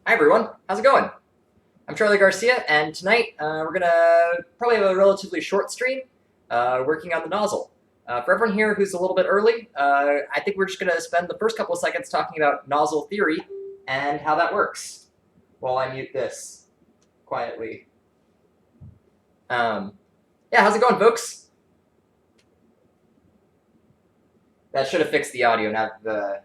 Hi everyone, how's it going? I'm Charlie Garcia, and tonight we're gonna probably have a relatively short stream working on the nozzle. For everyone here who's a little bit early, I think we're just gonna spend the first couple of seconds talking about nozzle theory and how that works while I mute this quietly. Yeah, how's it going, folks? That should have fixed the audio, not the...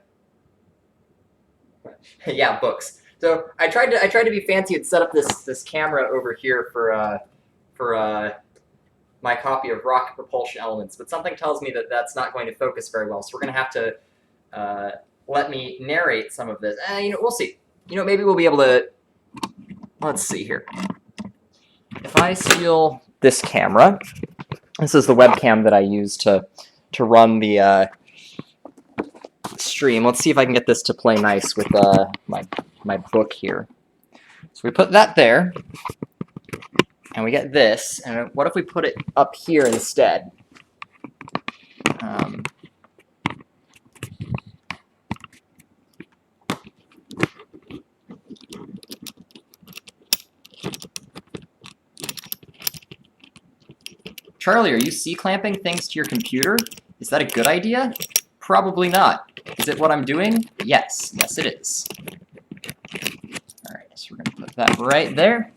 yeah, books. So I tried to be fancy and set up this camera over here for my copy of Rocket Propulsion Elements, but something tells me that that's not going to focus very well. So we're going to have to let me narrate some of this. We'll see. Maybe we'll be able to. Let's see here. If I steal this camera, this is the webcam that I use to run the stream. Let's see if I can get this to play nice with my book here. So we put that there, and we get this. And what if we put it up here instead? Charlie, are you C-clamping things to your computer? Is that a good idea? Probably not. Is it what I'm doing? Yes. Yes, it is. All right, so we're going to put that right there.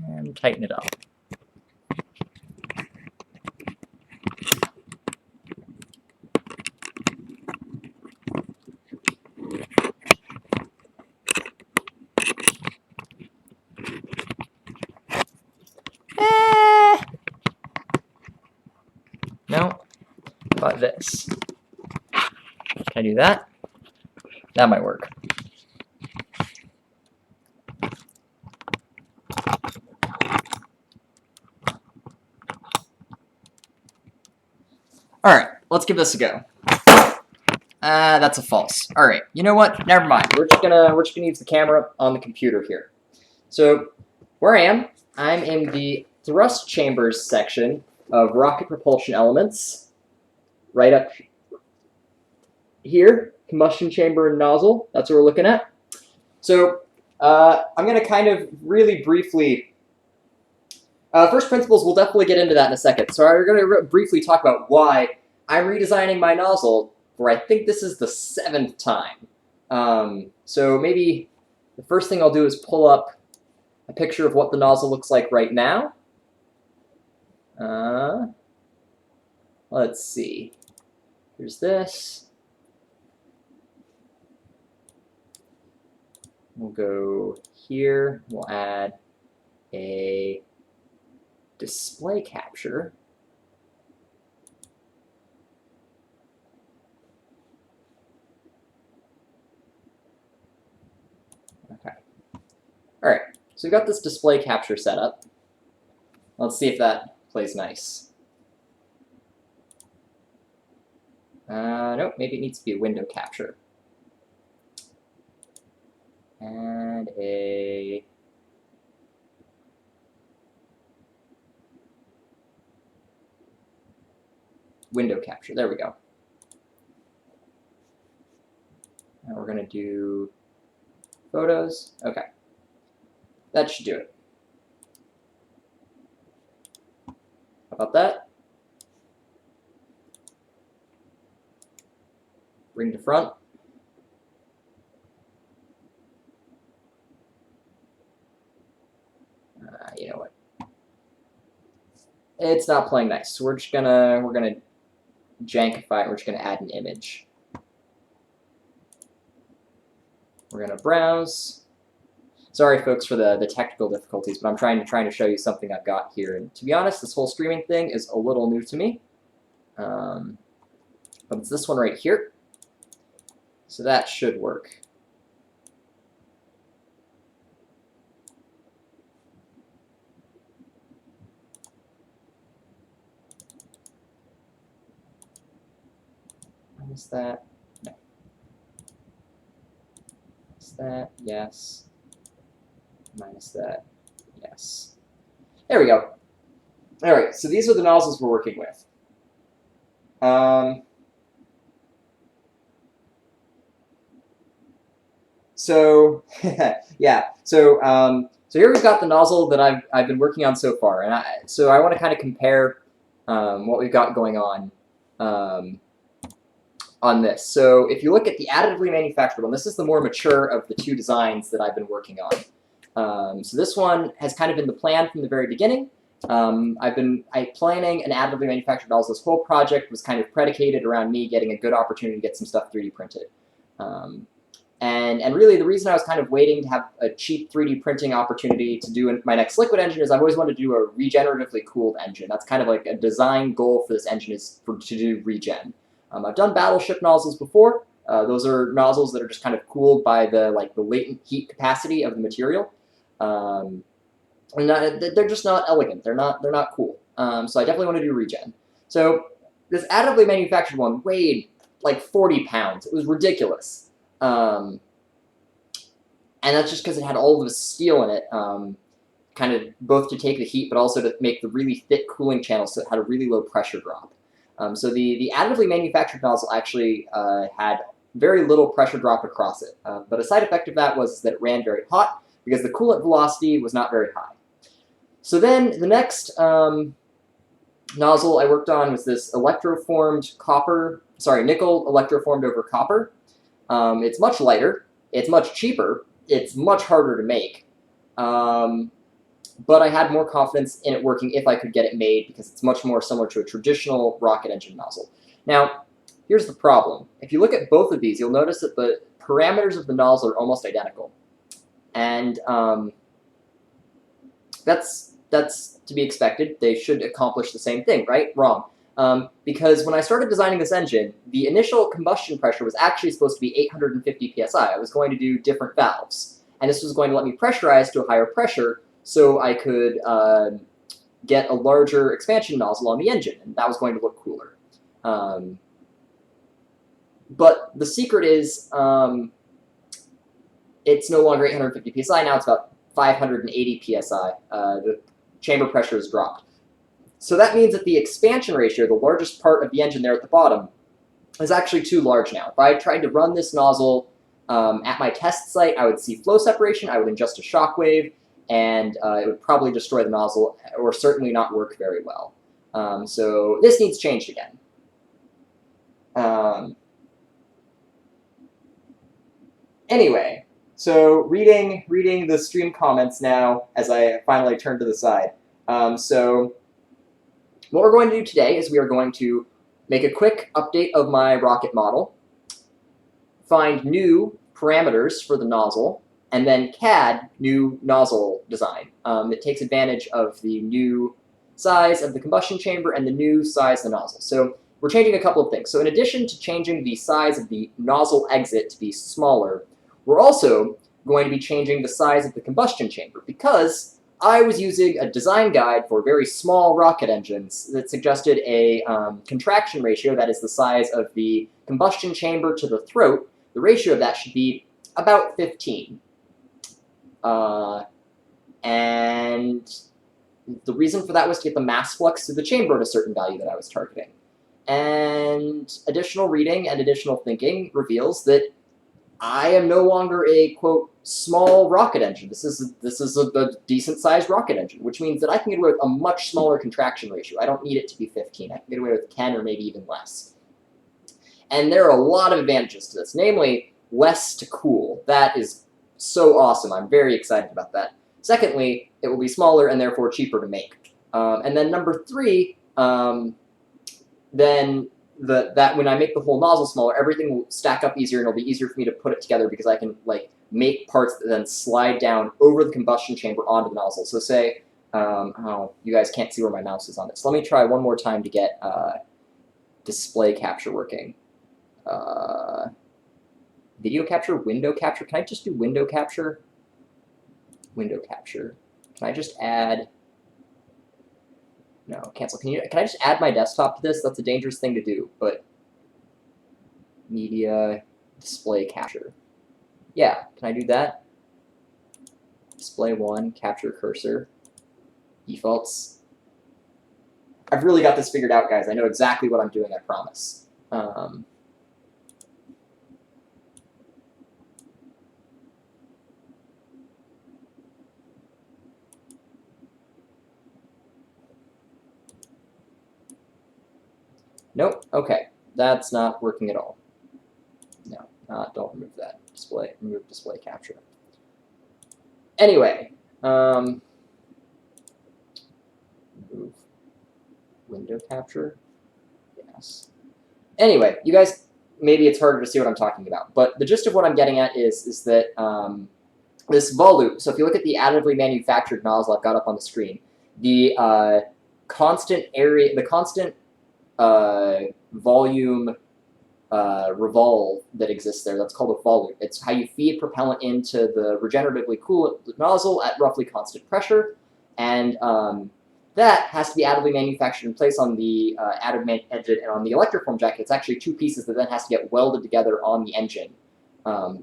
And tighten it up. No, but this. Can I do that? That might work. All right, let's give this a go. That's a false. All right, you know what? Never mind. We're just gonna use the camera on the computer here. So where I am, I'm in the thrust chambers section of rocket propulsion elements, right up here, combustion chamber and nozzle. That's what we're looking at. So I'm going to kind of really briefly, first principles, we'll definitely get into that in a second. So I'm going to briefly talk about why I'm redesigning my nozzle for, I think this is the 7th time. So maybe the first thing I'll do is pull up a picture of what the nozzle looks like right now. Let's see. Here's this. We'll go here. We'll add a display capture. Okay. All right. So we've got this display capture set up. Let's see if that plays nice. Nope, maybe it needs to be a window capture. And a window capture. There we go. And we're going to do photos. Okay. That should do it. How about that? Bring to front. You know what? It's not playing nice, so we're gonna jankify it. We're just gonna add an image. We're gonna browse. Sorry, folks, for the technical difficulties, but I'm trying to show you something I've got here. And to be honest, this whole streaming thing is a little new to me. But it's this one right here. So that should work. Minus that. No. Minus that. Yes. Minus that. Yes. There we go. All right. So these are the nozzles we're working with. So yeah, so here we've got the nozzle that I've been working on so far, and I want to kind of compare what we've got going on this. So if you look at the additively manufactured one, this is the more mature of the two designs that I've been working on. So this one has kind of been the plan from the very beginning. I've been planning an additively manufactured nozzle. This whole project was kind of predicated around me getting a good opportunity to get some stuff 3D printed. And really the reason I was kind of waiting to have a cheap 3D printing opportunity to do my next liquid engine is I've always wanted to do a regeneratively cooled engine. That's kind of like a design goal for this engine, is to do regen. I've done battleship nozzles before. Those are nozzles that are just kind of cooled by the latent heat capacity of the material. And they're just not elegant. They're not cool. So I definitely want to do regen. So this additively manufactured one weighed like 40 pounds. It was ridiculous. And that's just because it had all of the steel in it, kind of both to take the heat, but also to make the really thick cooling channels, so it had a really low pressure drop. So the additively manufactured nozzle actually had very little pressure drop across it, but a side effect of that was that it ran very hot because the coolant velocity was not very high. So then the next nozzle I worked on was this nickel electroformed over copper. It's much lighter, it's much cheaper, it's much harder to make, but I had more confidence in it working if I could get it made because it's much more similar to a traditional rocket engine nozzle. Now, here's the problem. If you look at both of these, you'll notice that the parameters of the nozzle are almost identical. And that's to be expected. They should accomplish the same thing, right? Wrong. Because when I started designing this engine, the initial combustion pressure was actually supposed to be 850 psi. I was going to do different valves. And this was going to let me pressurize to a higher pressure so I could get a larger expansion nozzle on the engine, and that was going to look cooler. But the secret is it's no longer 850 psi, now it's about 580 psi. The chamber pressure has dropped. So that means that the expansion ratio, the largest part of the engine there at the bottom, is actually too large now. If I tried to run this nozzle at my test site, I would see flow separation, I would ingest a shock wave, and it would probably destroy the nozzle, or certainly not work very well. So this needs changed again. Anyway, so reading the stream comments now as I finally turn to the side. So what we're going to do today is we are going to make a quick update of my rocket model, find new parameters for the nozzle, and then CAD new nozzle design that takes advantage of the new size of the combustion chamber and the new size of the nozzle. So we're changing a couple of things. So in addition to changing the size of the nozzle exit to be smaller, we're also going to be changing the size of the combustion chamber because I was using a design guide for very small rocket engines that suggested a contraction ratio, that is the size of the combustion chamber to the throat. The ratio of that should be about 15. And the reason for that was to get the mass flux through the chamber at a certain value that I was targeting. And additional reading and additional thinking reveals that I am no longer a, quote, small rocket engine. This is a decent-sized rocket engine, which means that I can get away with a much smaller contraction ratio. I don't need it to be 15. I can get away with 10 or maybe even less. And there are a lot of advantages to this, namely less to cool. That is so awesome. I'm very excited about that. Secondly, it will be smaller and therefore cheaper to make. And then number three, then that when I make the whole nozzle smaller, everything will stack up easier and it'll be easier for me to put it together because I can make parts that then slide down over the combustion chamber onto the nozzle. So say, oh, you guys can't see where my mouse is on this. Let me try one more time to get display capture working. Video capture, window capture. Can I just do window capture? Window capture. Can I just add? No, cancel. Can I just add my desktop to this? That's a dangerous thing to do, but media, display capture. Yeah, can I do that? Display 1, capture cursor, defaults. I've really got this figured out, guys. I know exactly what I'm doing, I promise. Nope. Okay, that's not working at all. No, don't remove that display. Remove display capture. Anyway, move window capture. Yes. Anyway, you guys, maybe it's harder to see what I'm talking about, but the gist of what I'm getting at is that this volute. So if you look at the additively manufactured nozzle I've got up on the screen, the constant area, the constant volume revolve that exists there, that's called a volute. It's how you feed propellant into the regeneratively cool nozzle at roughly constant pressure, and that has to be additively manufactured and placed on the additive engine, and on the electroform jacket, it's actually two pieces that then has to get welded together on the engine,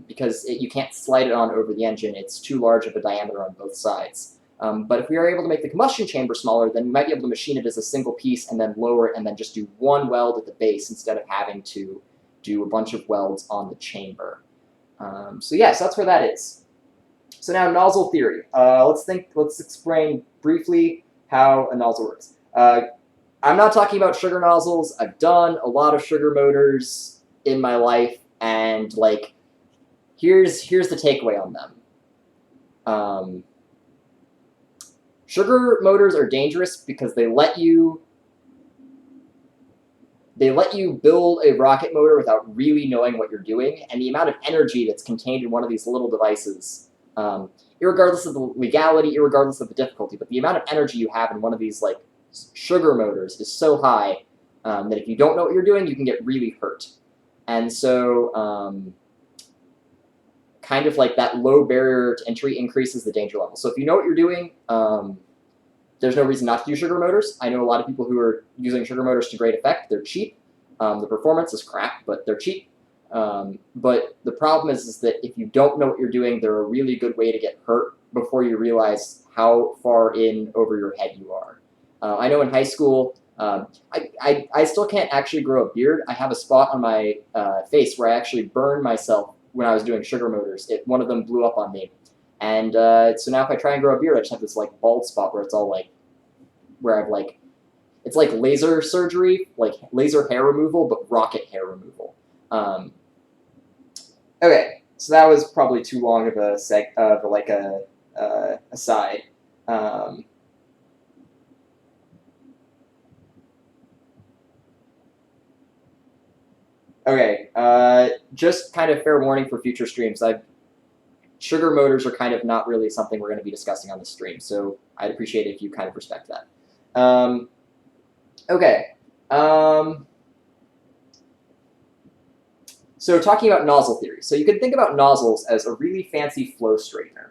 because you can't slide it on over the engine. It's too large of a diameter on both sides. But if we are able to make the combustion chamber smaller, then we might be able to machine it as a single piece and then lower it and then just do one weld at the base instead of having to do a bunch of welds on the chamber. So yes, that's where that is. So now nozzle theory. Let's explain briefly how a nozzle works. I'm not talking about sugar nozzles. I've done a lot of sugar motors in my life, and like, here's the takeaway on them. Sugar motors are dangerous because they let you build a rocket motor without really knowing what you're doing, and the amount of energy that's contained in one of these little devices, irregardless of the legality, irregardless of the difficulty, but the amount of energy you have in one of these like sugar motors is so high that if you don't know what you're doing, you can get really hurt. And so kind of like that low barrier to entry increases the danger level. So if you know what you're doing, there's no reason not to do sugar motors. I know a lot of people who are using sugar motors to great effect. They're cheap. The performance is crap, but they're cheap. But the problem is that if you don't know what you're doing, they're a really good way to get hurt before you realize how far in over your head you are. I know in high school, I still can't actually grow a beard. I have a spot on my face where I actually burned myself when I was doing sugar motors. One of them blew up on me. And so now if I try and grow a beard, I just have this like bald spot where it's all like, where I've like, it's like laser surgery, like laser hair removal, but rocket hair removal. Okay, so that was probably too long of a aside. Okay, just kind of fair warning for future streams. Sugar motors are kind of not really something we're going to be discussing on the stream, so I'd appreciate it if you kind of respect that. Okay. So talking about nozzle theory. So you can think about nozzles as a really fancy flow straightener.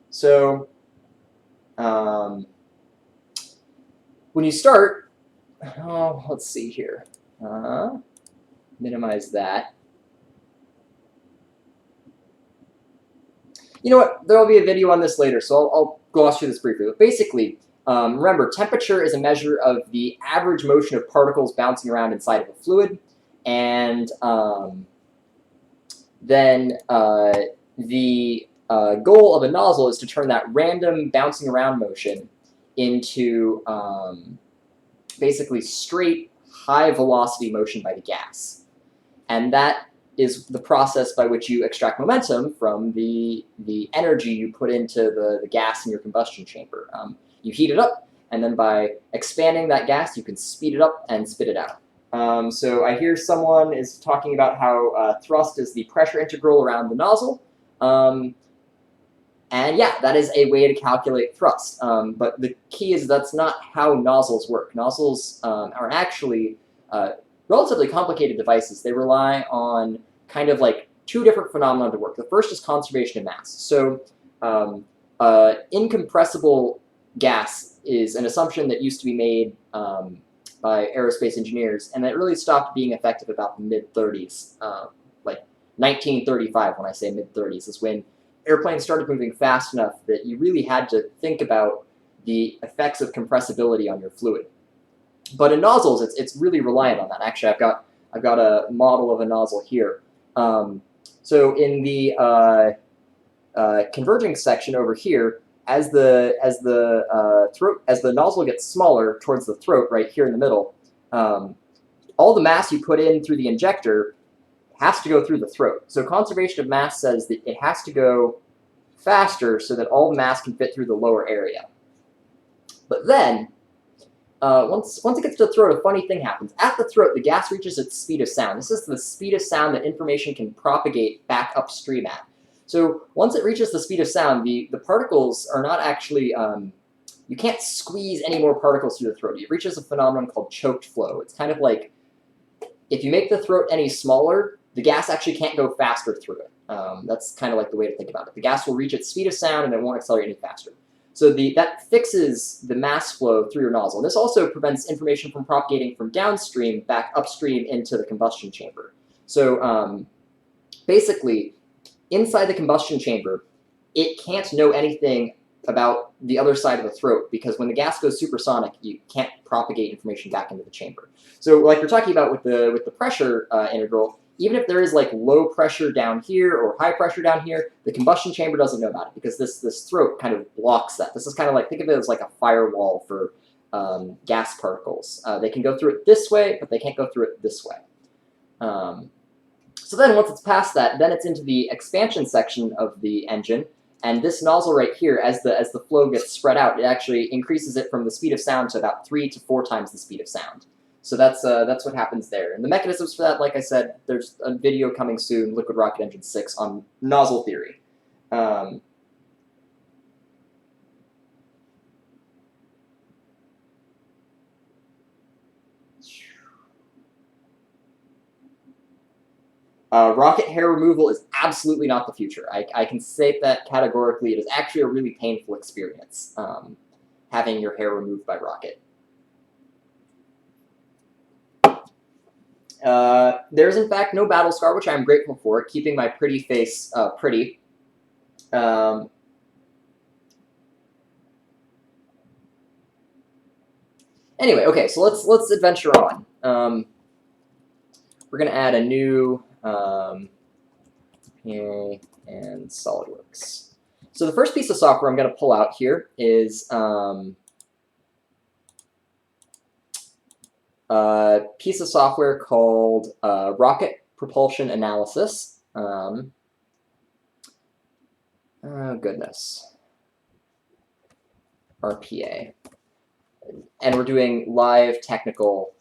So when you start, let's see here. Minimize that. You know what? There will be a video on this later, so I'll gloss through this briefly. But basically, remember, temperature is a measure of the average motion of particles bouncing around inside of a fluid, and then the goal of a nozzle is to turn that random bouncing around motion into basically straight, high-velocity motion by the gas. And that is the process by which you extract momentum from the energy you put into the gas in your combustion chamber. You heat it up, and then by expanding that gas, you can speed it up and spit it out. So I hear someone is talking about how thrust is the pressure integral around the nozzle. And yeah, that is a way to calculate thrust. But the key is that's not how nozzles work. Nozzles are actually relatively complicated devices. They rely on kind of like two different phenomena to work. The first is conservation of mass. So incompressible gas is an assumption that used to be made by aerospace engineers, and that really stopped being effective about the mid-30s. Like 1935, when I say mid-30s, is when airplanes started moving fast enough that you really had to think about the effects of compressibility on your fluid. But in nozzles, it's really reliant on that. Actually, I've got a model of a nozzle here. So in the converging section over here, as the nozzle gets smaller towards the throat, right here in the middle, all the mass you put in through the injector has to go through the throat. So conservation of mass says that it has to go faster so that all the mass can fit through the lower area. But then, once it gets to the throat, a funny thing happens. At the throat, the gas reaches its speed of sound. This is the speed of sound that information can propagate back upstream at. So once it reaches the speed of sound, the particles are not actually, you can't squeeze any more particles through the throat. It reaches a phenomenon called choked flow. It's kind of like, if you make the throat any smaller, the gas actually can't go faster through it. That's kind of like the way to think about it. The gas will reach its speed of sound and it won't accelerate any faster. So that fixes the mass flow through your nozzle. This also prevents information from propagating from downstream back upstream into the combustion chamber. So basically, inside the combustion chamber, it can't know anything about the other side of the throat, because when the gas goes supersonic, you can't propagate information back into the chamber. So like we're talking about with the pressure integral, even if there is like low pressure down here or high pressure down here, the combustion chamber doesn't know about it because this throat kind of blocks that. This is kind of like, think of it as like a firewall for gas particles. They can go through it this way, but they can't go through it this way. So then once it's past that, then it's into the expansion section of the engine. And this nozzle right here, as the flow gets spread out, it actually increases it from the speed of sound to about 3 to 4 times the speed of sound. So that's what happens there. And the mechanisms for that, like I said, there's a video coming soon, Liquid Rocket Engine 6, on nozzle theory. Rocket hair removal is absolutely not the future. I can say that categorically. It is actually a really painful experience, having your hair removed by rocket. There's in fact no battle scar, which I'm grateful for, keeping my pretty face pretty. Anyway, okay, so let's adventure on. We're gonna add a new PA and SolidWorks. So the first piece of software I'm gonna pull out here is a piece of software called Rocket Propulsion Analysis. Oh goodness. RPA. And we're doing live technical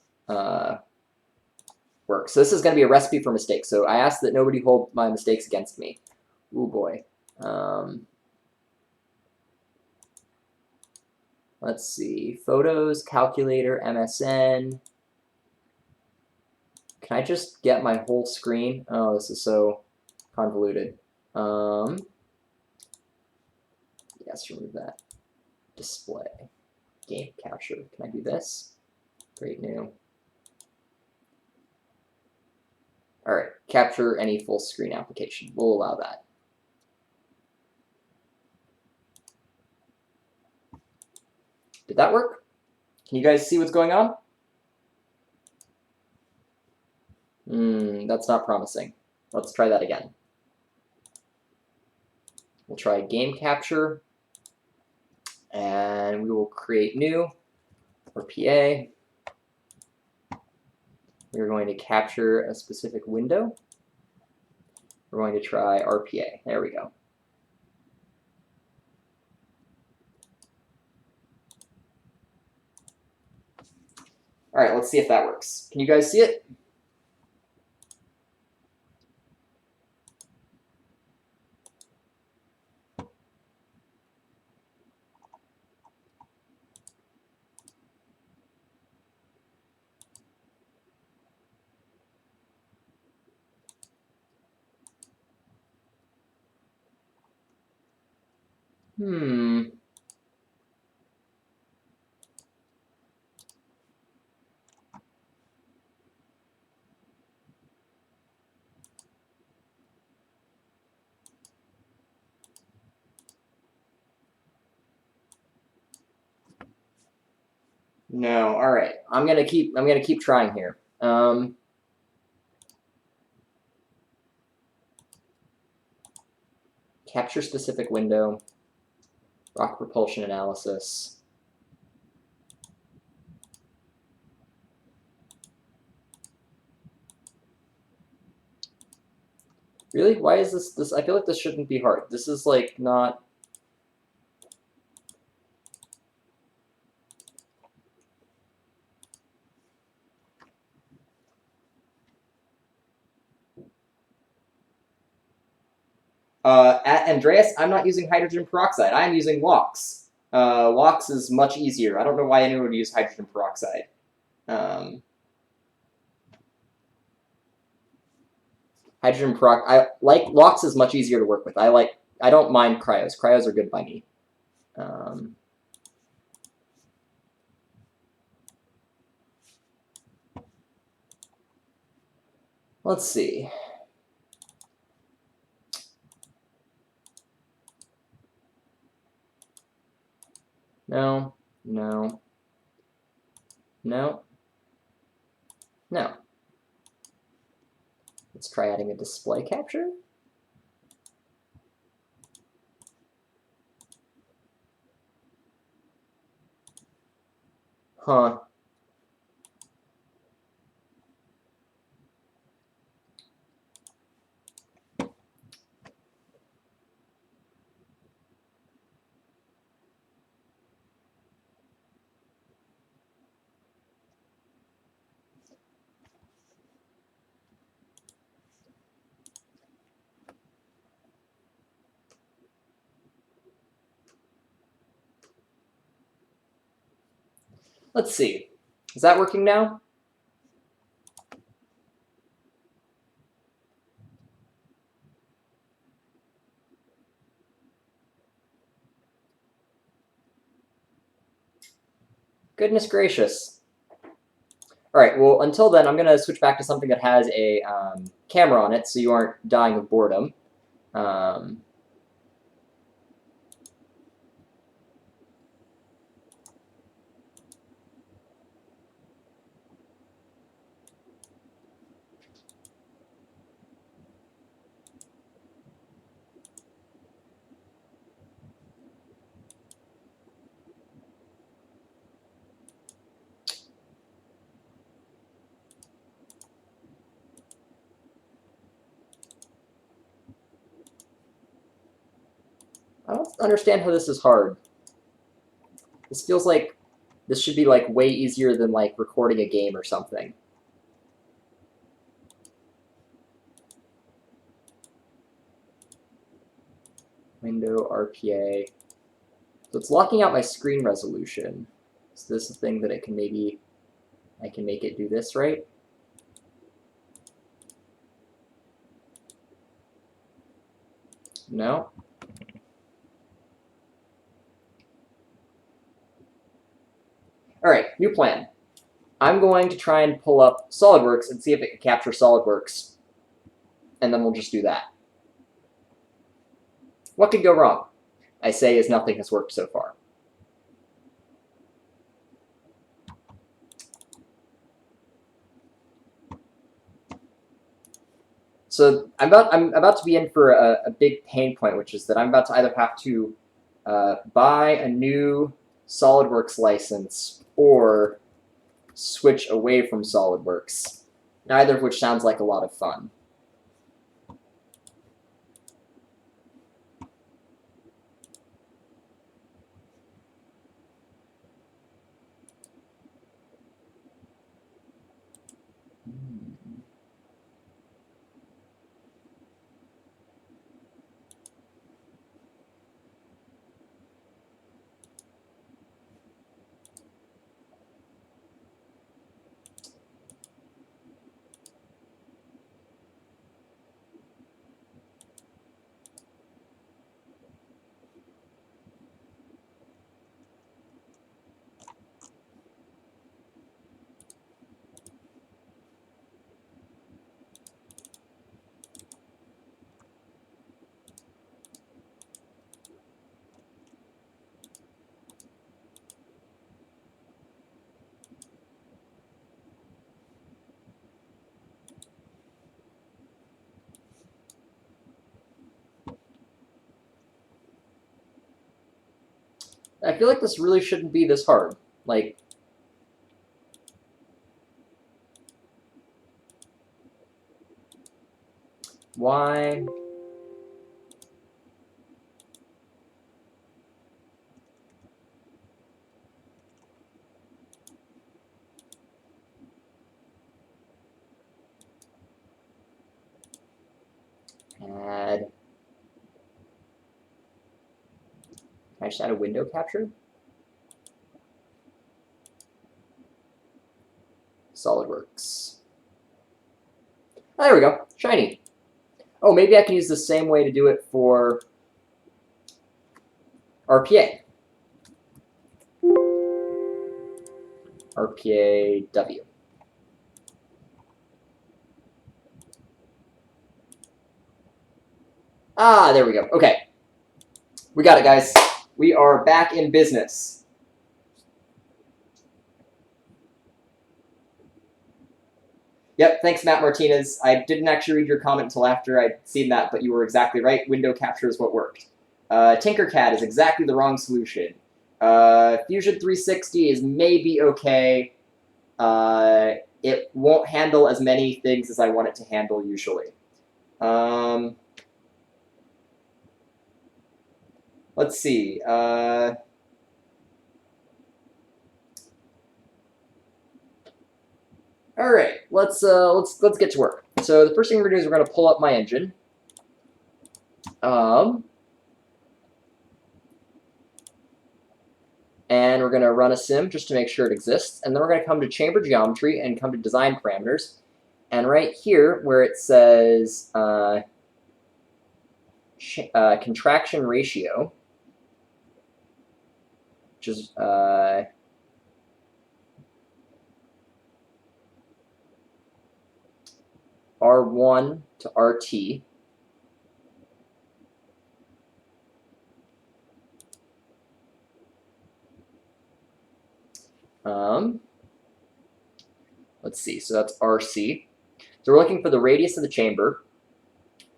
work. So this is going to be a recipe for mistakes. So I ask that nobody hold my mistakes against me. Ooh boy. Let's see. Photos, calculator, MSN. Can I just get my whole screen? Oh, this is so convoluted. Yes, remove that. Display. Game capture. Can I do this? Great new. All right, capture any full screen application. We'll allow that. Did that work? Can you guys see what's going on? That's not promising. Let's try that again. We'll try game capture, and we will create new, or PA. We're going to capture a specific window. We're going to try RPA. There we go. All right, let's see if that works. Can you guys see it? No. All right. I'm gonna keep trying here. Capture specific window. Rocket propulsion analysis. Really? Why is this? I feel like this shouldn't be hard. This is like not. At Andreas, I'm not using hydrogen peroxide. I'm using LOX. LOX is much easier. I don't know why anyone would use hydrogen peroxide. Hydrogen peroxide. I like LOX is much easier to work with. I don't mind cryos. Cryos are good by me. Let's see. No, no, no, no. Let's try adding a display capture. Huh. Let's see. Is that working now? Goodness gracious. All right, well, until then, I'm going to switch back to something that has a camera on it so you aren't dying of boredom. I don't understand how this is hard. This feels like this should be like way easier than like recording a game or something. Window RPA. So it's locking out my screen resolution. Is this a thing that it can maybe I can make it do this, right? No. All right, new plan. I'm going to try and pull up SolidWorks and see if it can capture SolidWorks, and then we'll just do that. What could go wrong? I say as nothing has worked so far. So I'm about to be in for a big pain point, which is that I'm about to either have to buy a new SolidWorks license or switch away from SolidWorks, neither of which sounds like a lot of fun. I feel like this really shouldn't be this hard. Like, Y. Add. Can I just add a window capture? SolidWorks. Oh, there we go. Shiny. Oh, maybe I can use the same way to do it for RPA. RPA W. Ah, there we go. Okay. We got it, guys. We are back in business. Yep, thanks, Matt Martinez. I didn't actually read your comment until after I'd seen that, but you were exactly right. Window capture is what worked. Tinkercad is exactly the wrong solution. Fusion 360 is maybe okay. It won't handle as many things as I want it to handle usually. Let's see. All right, let's get to work. So the first thing we're gonna do is we're gonna pull up my engine. And we're gonna run a sim just to make sure it exists. And then we're gonna come to chamber geometry and come to design parameters. And right here where it says contraction ratio, which is R1 to RT. Let's see, so that's RC. So we're looking for the radius of the chamber.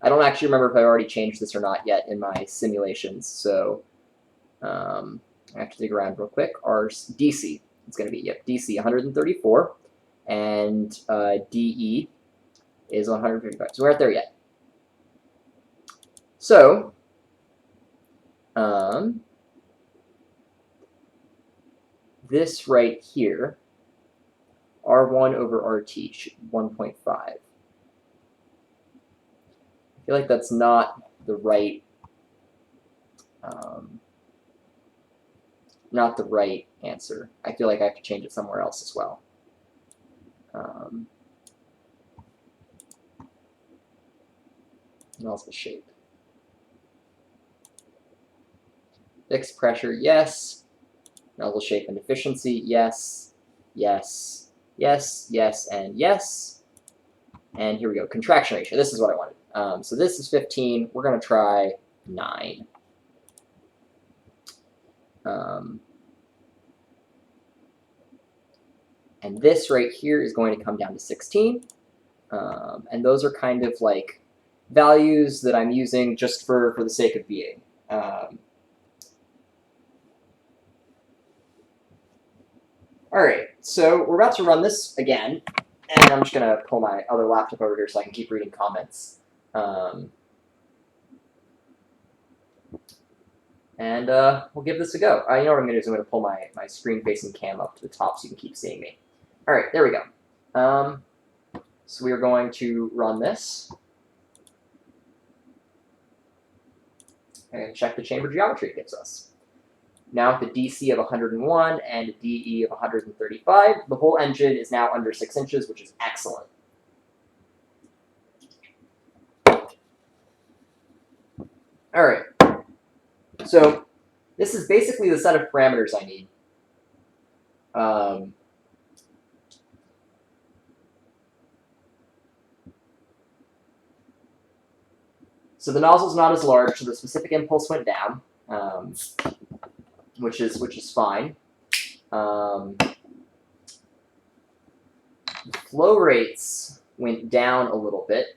I don't actually remember if I already changed this or not yet in my simulations, so I have to dig around real quick. DC, it's going to be, yep, DC 134, and DE is 155. So we're not there yet. So, this right here, R1 over RT, 1.5. I feel like that's not the right, answer. I feel like I have to change it somewhere else as well. Nozzle shape. Fixed pressure, yes. Nozzle shape and efficiency, yes, yes, yes, yes, and yes. And here we go, contraction ratio. This is what I wanted. So this is 15. We're going to try 9. And this right here is going to come down to 16. And those are kind of like values that I'm using just for the sake of being. All right, so we're about to run this again, and I'm just going to pull my other laptop over here so I can keep reading comments. And we'll give this a go. You know what I'm going to do is I'm going to pull my screen-facing cam up to the top so you can keep seeing me. All right, there we go. So we are going to run this. And check the chamber geometry it gives us. Now with the DC of 101 and a DE of 135, the whole engine is now under 6 inches, which is excellent. All right. So this is basically the set of parameters I need. So the nozzle's not as large, so the specific impulse went down. Which is fine. Flow rates went down a little bit,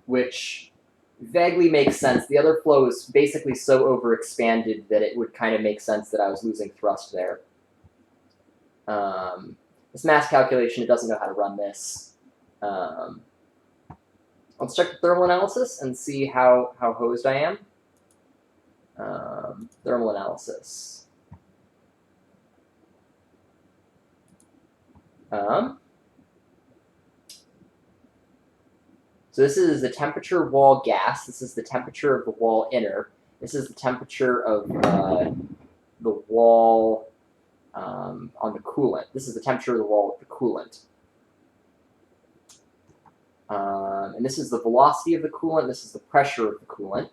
which vaguely makes sense. The other flow is basically so overexpanded that it would kind of make sense that I was losing thrust there. This mass calculation, it doesn't know how to run this. Let's check the thermal analysis and see how hosed I am. Thermal analysis. So this is the temperature wall gas. This is the temperature of the wall inner. This is the temperature of the wall on the coolant. This is the temperature of the wall with the coolant. And this is the velocity of the coolant. This is the pressure of the coolant.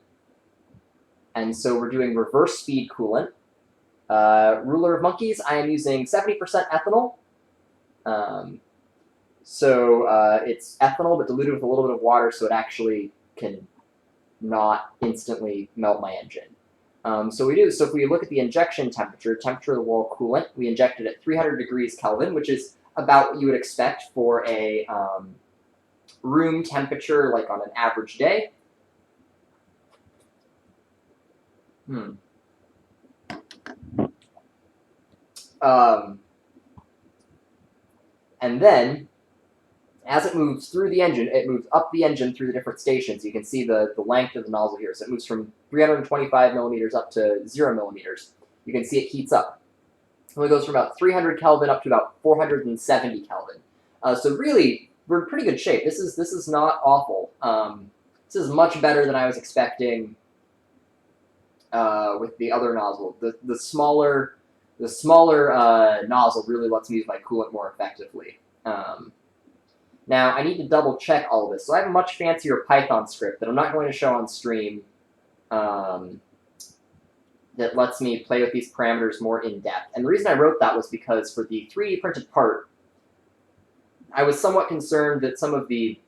And so we're doing reverse speed coolant. Ruler of monkeys, I am using 70% ethanol. It's ethanol, but diluted with a little bit of water, so it actually can not instantly melt my engine. So if we look at the injection temperature of the wall coolant, we inject it at 300 degrees Kelvin, which is about what you would expect for a room temperature, like on an average day. And then, as it moves through the engine, it moves up the engine through the different stations. You can see the length of the nozzle here. So it moves from 325 millimeters up to 0 millimeters. You can see it heats up. So it goes from about 300 Kelvin up to about 470 Kelvin. So really, we're in pretty good shape. This is not awful. This is much better than I was expecting with the other nozzle. The smaller nozzle really lets me use my coolant more effectively. Now, I need to double check all of this. So I have a much fancier Python script that I'm not going to show on stream that lets me play with these parameters more in depth. And the reason I wrote that was because for the 3D printed part, I was somewhat concerned that some of the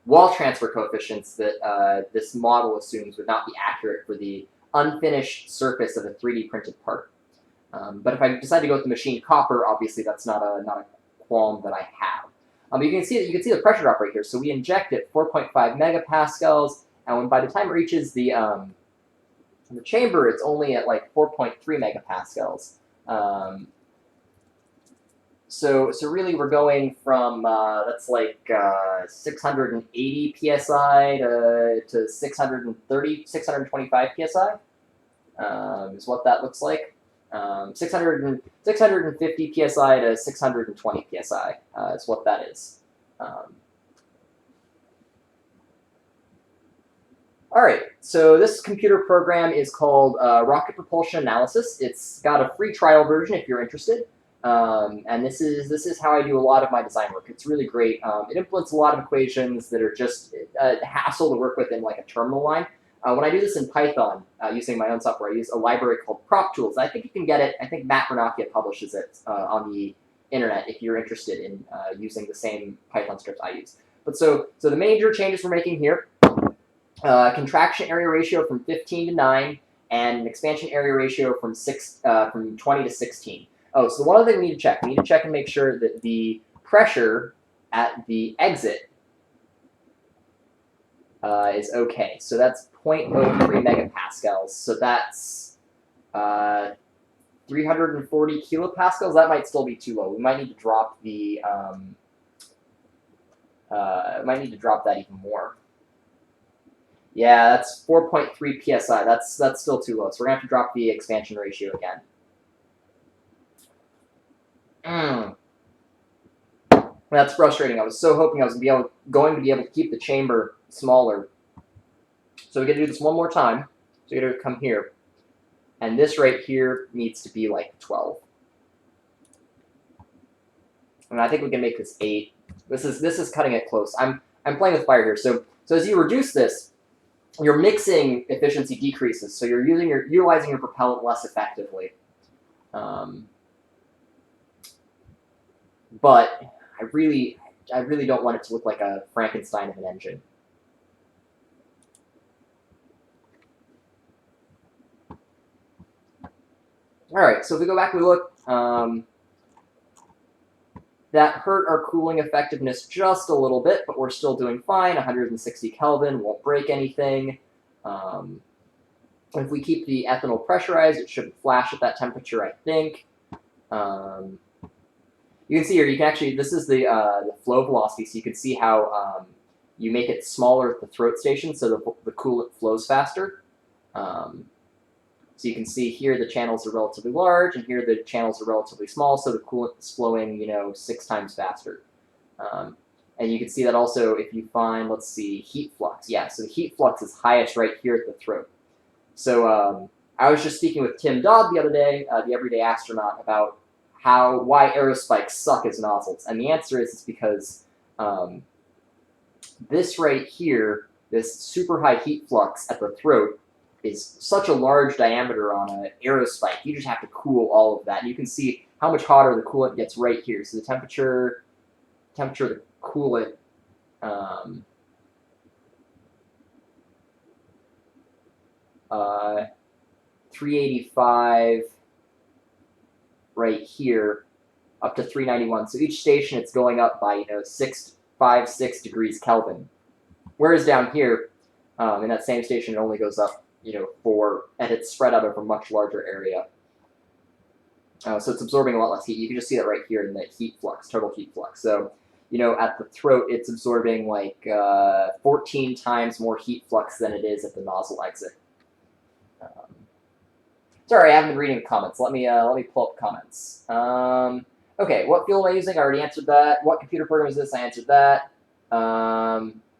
wall transfer coefficients that this model assumes would not be accurate for the unfinished surface of a 3D printed part. But if I decide to go with the machined copper, obviously that's not a qualm that I have. You can see the pressure drop right here. So we inject it 4.5 megapascals, and by the time it reaches the chamber, it's only at like 4.3 megapascals. So really we're going from that's like 680 psi to 625 psi is what that looks like. 650 psi to 620 psi is what that is. All right, so this computer program is called Rocket Propulsion Analysis. It's got a free trial version if you're interested. And this is how I do a lot of my design work. It's really great. It implements a lot of equations that are just a hassle to work with in like a terminal line. When I do this in Python using my own software, I use a library called Prop Tools. I think you can get it. I think Matt Bernacchia publishes it on the internet if you're interested in using the same Python scripts I use. But so the major changes we're making here: contraction area ratio from 15 to 9, and an expansion area ratio from 20 to 16. Oh, so one other thing we need to check. We need to check and make sure that the pressure at the exit is okay. So that's 0.03 megapascals. So that's 340 kilopascals. That might still be too low. We might need to drop the might need to drop that even more. Yeah, that's 4.3 psi. That's still too low. So we're gonna have to drop the expansion ratio again. That's frustrating. I was so hoping I was going to be able to keep the chamber smaller. So we got to do this one more time. So we got to come here, and this right here needs to be like 12. And I think we can make this 8. This is cutting it close. I'm playing with fire here. So as you reduce this, your mixing efficiency decreases. So you're utilizing your propellant less effectively. But I really don't want it to look like a Frankenstein of an engine. All right, so if we go back and we look, that hurt our cooling effectiveness just a little bit, but we're still doing fine. 160 Kelvin won't break anything. If we keep the ethanol pressurized, it shouldn't flash at that temperature, I think. You can see here, this is the flow velocity, so you can see how you make it smaller at the throat station so the coolant flows faster. So you can see here the channels are relatively large, and here the channels are relatively small, so the coolant is flowing, 6 times faster. And you can see that also if you find, let's see, heat flux. Yeah, so the heat flux is highest right here at the throat. So I was just speaking with Tim Dodd the other day, the Everyday Astronaut, about why aerospikes suck as nozzles. And the answer is it's because this right here, this super high heat flux at the throat, is such a large diameter on an aerospike. You just have to cool all of that. And you can see how much hotter the coolant gets right here. So the temperature to cool it, 385 right here, up to 391. So each station it's going up by 6 degrees Kelvin. Whereas down here, in that same station, it only goes up 4, and it's spread out over a much larger area. So it's absorbing a lot less heat. You can just see that right here in the heat flux, total heat flux. So at the throat, it's absorbing like 14 times more heat flux than it is at the nozzle exit. Sorry, I haven't been reading the comments. Let me pull up comments. Okay, what fuel am I using? I already answered that. What computer program is this? I answered that.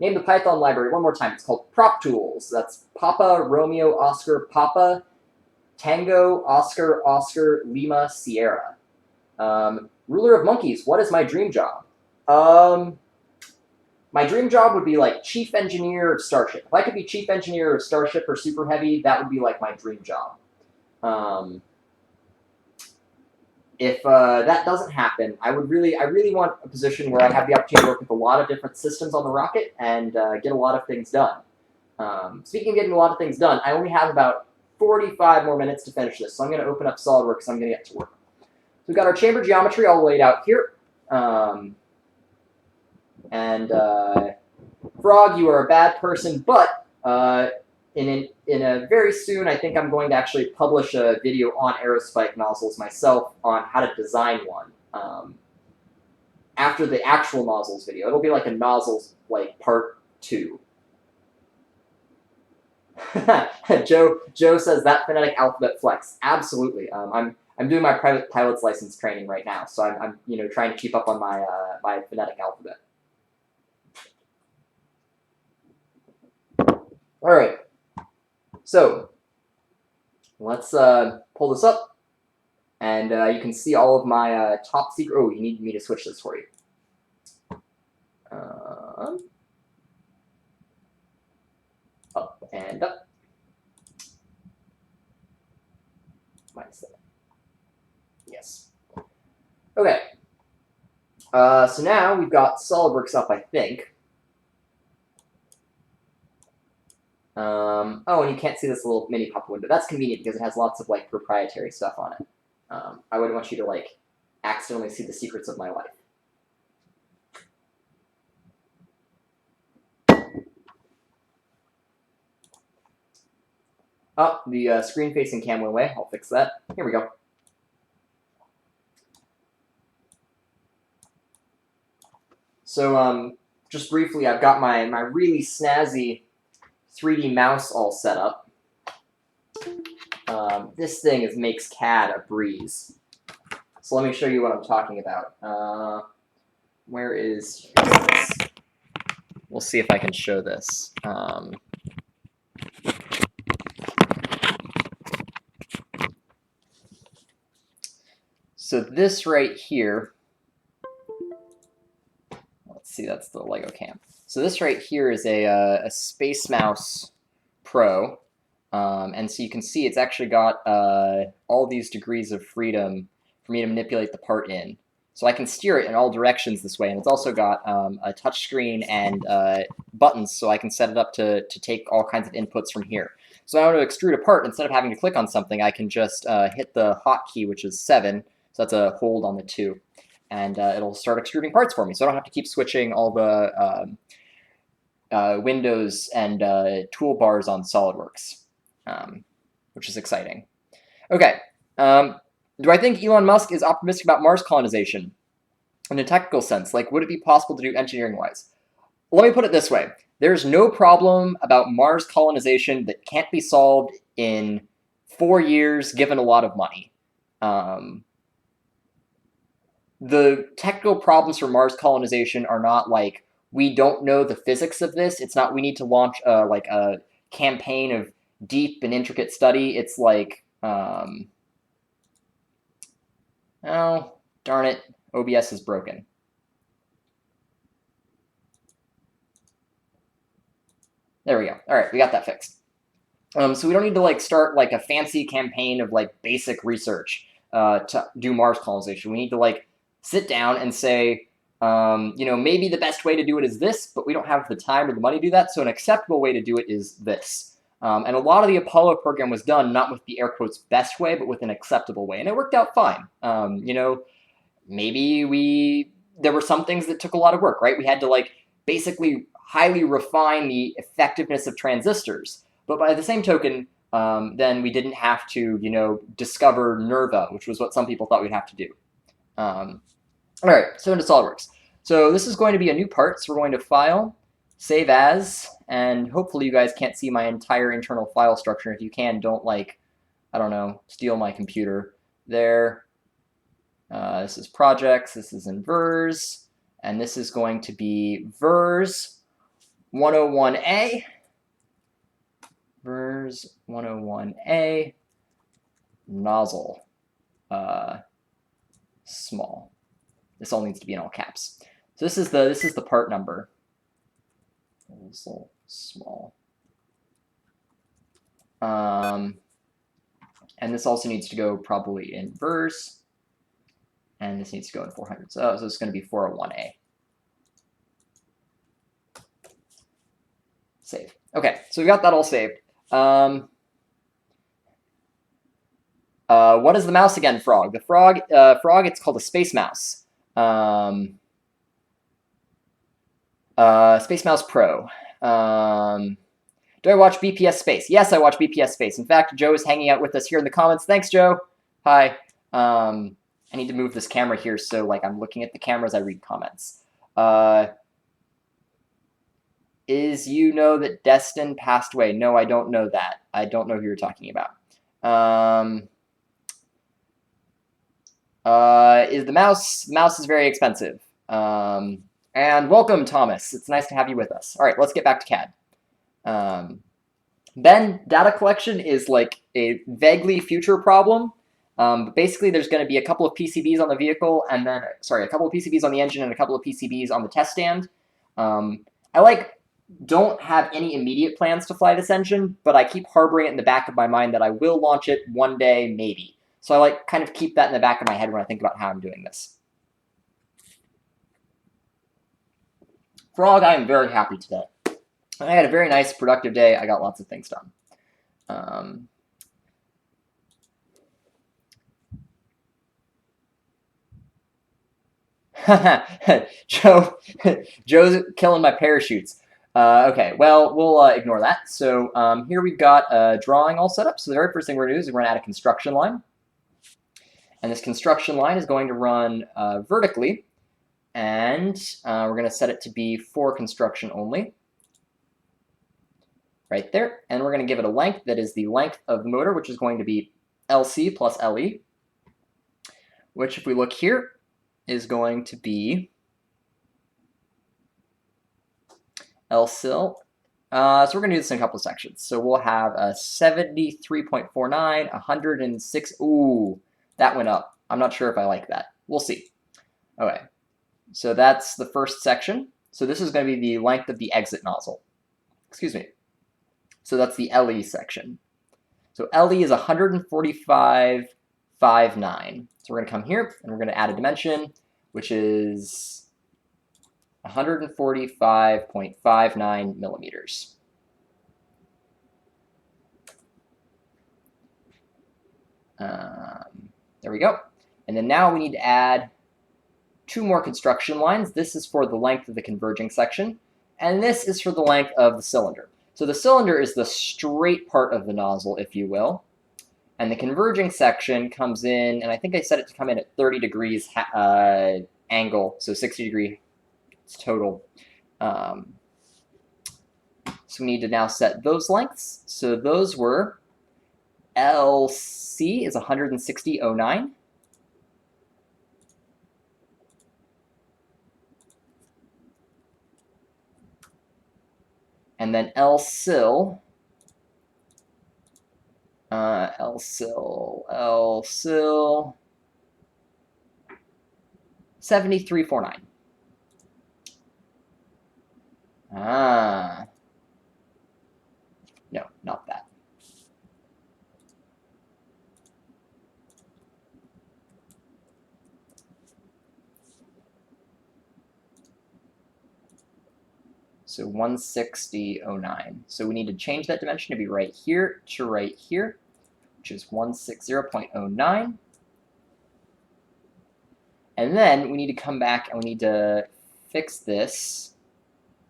Name the Python library one more time. It's called Prop Tools. That's Papa, Romeo, Oscar, Papa, Tango, Oscar, Oscar, Lima, Sierra. Ruler of Monkeys. What is my dream job? My dream job would be like chief engineer of Starship. If I could be chief engineer of Starship or Super Heavy, that would be like my dream job. If that doesn't happen, I really want a position where I have the opportunity to work with a lot of different systems on the rocket and get a lot of things done. Speaking of getting a lot of things done, I only have about 45 more minutes to finish this, so I'm going to open up SolidWorks and I'm going to get to work. So we've got our chamber geometry all laid out here. Frog, you are a bad person, but in a very soon, I think I'm going to actually publish a video on aerospike nozzles myself on how to design one. After the actual nozzles video, it'll be like a nozzles part 2. Joe says that phonetic alphabet flex. Absolutely. I'm doing my private pilot's license training right now, so I'm trying to keep up on my my phonetic alphabet. All right. So let's pull this up, and you can see all of my top secret. Oh, you need me to switch this for you. Up and up. -7. Yes. Okay. So now we've got SolidWorks up, I think. Oh, and you can't see this little mini pop window. That's convenient because it has lots of proprietary stuff on it. I wouldn't want you to accidentally see the secrets of my life. Oh, the screen facing cam went away. I'll fix that. Here we go. So just briefly, I've got my really snazzy 3D mouse all set up. This thing makes CAD a breeze. So let me show you what I'm talking about. Where is this? We'll see if I can show this. So this right here, let's see, that's the Lego cam. So this right here is a Space Mouse Pro, and so you can see it's actually got all these degrees of freedom for me to manipulate the part in. So I can steer it in all directions this way, and it's also got a touch screen and buttons, so I can set it up to take all kinds of inputs from here. So I want to extrude a part, instead of having to click on something, I can just hit the hotkey, which is 7, so that's a hold on the 2. And it'll start extruding parts for me, so I don't have to keep switching all the windows and toolbars on SolidWorks, which is exciting. Okay, do I think Elon Musk is optimistic about Mars colonization in a technical sense? Would it be possible to do engineering-wise? let me put it this way. There's no problem about Mars colonization that can't be solved in 4 years, given a lot of money. The technical problems for Mars colonization are not like, we don't know the physics of this. It's not, we need to launch like a campaign of deep and intricate study. It's like, oh, darn it, OBS is broken. There we go. All right, we got that fixed. So we don't need to like start like a fancy campaign of like basic research to do Mars colonization. We need to like sit down and say, maybe the best way to do it is this, but we don't have the time or the money to do that. So an acceptable way to do it is this. And a lot of the Apollo program was done not with the air quotes best way, but with an acceptable way, and it worked out fine. Maybe there were some things that took a lot of work, right? We had to like basically highly refine the effectiveness of transistors. But by the same token, then we didn't have to, discover NERVA, which was what some people thought we'd have to do. All right, so into SolidWorks. So this is going to be a new part. So we're going to File, Save As, and hopefully you guys can't see my entire internal file structure. If you can, don't steal my computer. There. This is projects. This is in VERS, and this is going to be VERS 101A. VERS 101A, nozzle, small. This all needs to be in all caps. So this is the part number. Nozzle small. And this also needs to go probably in VERS, and this needs to go in 400. So it's going to be 401A. Save. Okay, so we got that all saved. What is the mouse again, Frog? The Frog, it's called a Space Mouse. Space Mouse Pro. Do I watch BPS Space? Yes, I watch BPS Space. In fact, Joe is hanging out with us here in the comments. Thanks, Joe. Hi. I need to move this camera here so like I'm looking at the camera as I read comments. Is that Destin passed away? No, I don't know that. I don't know who you're talking about. Is the mouse is very expensive. And welcome, Thomas. It's nice to have you with us. All right, let's get back to CAD. Then data collection is like a vaguely future problem. But basically, there's going to be a couple of PCBs on the vehicle, and then, a couple of PCBs on the engine and a couple of PCBs on the test stand. I don't have any immediate plans to fly this engine, but I keep harboring it in the back of my mind that I will launch it one day, maybe. So I kind of keep that in the back of my head when I think about how I'm doing this. Frog, I am very happy today. I had a very nice, productive day. I got lots of things done. Joe's killing my parachutes. Okay, well, we'll ignore that. So here we've got a drawing all set up. So the very first thing we're going to do is we're going to add a construction line. And this construction line is going to run vertically. And we're going to set it to be for construction only. Right there. And we're going to give it a length that is the length of the motor, which is going to be LC plus LE. Which, if we look here, is going to be LCIL. So we're going to do this in a couple of sections. So we'll have a 73.49, 106. Ooh, that went up. I'm not sure if I like that. We'll see. Okay, so that's the first section. So this is going to be the length of the exit nozzle. Excuse me. So that's the LE section. So LE is 145.59. So we're going to come here and we're going to add a dimension, which is 145.59 millimeters. There we go. And then now we need to add 2 more construction lines. This is for the length of the converging section, and this is for the length of the cylinder. So the cylinder is the straight part of the nozzle, if you will. And the converging section comes in, and I think I set it to come in at 30 degrees angle, so 60 degree total. So we need to now set those lengths. So those were LC is 160.09. And then LCIL, LCIL, 73.49. No, not that. So 160.09. So we need to change that dimension to be right here to right here, which is 160.09. And then we need to come back and we need to fix this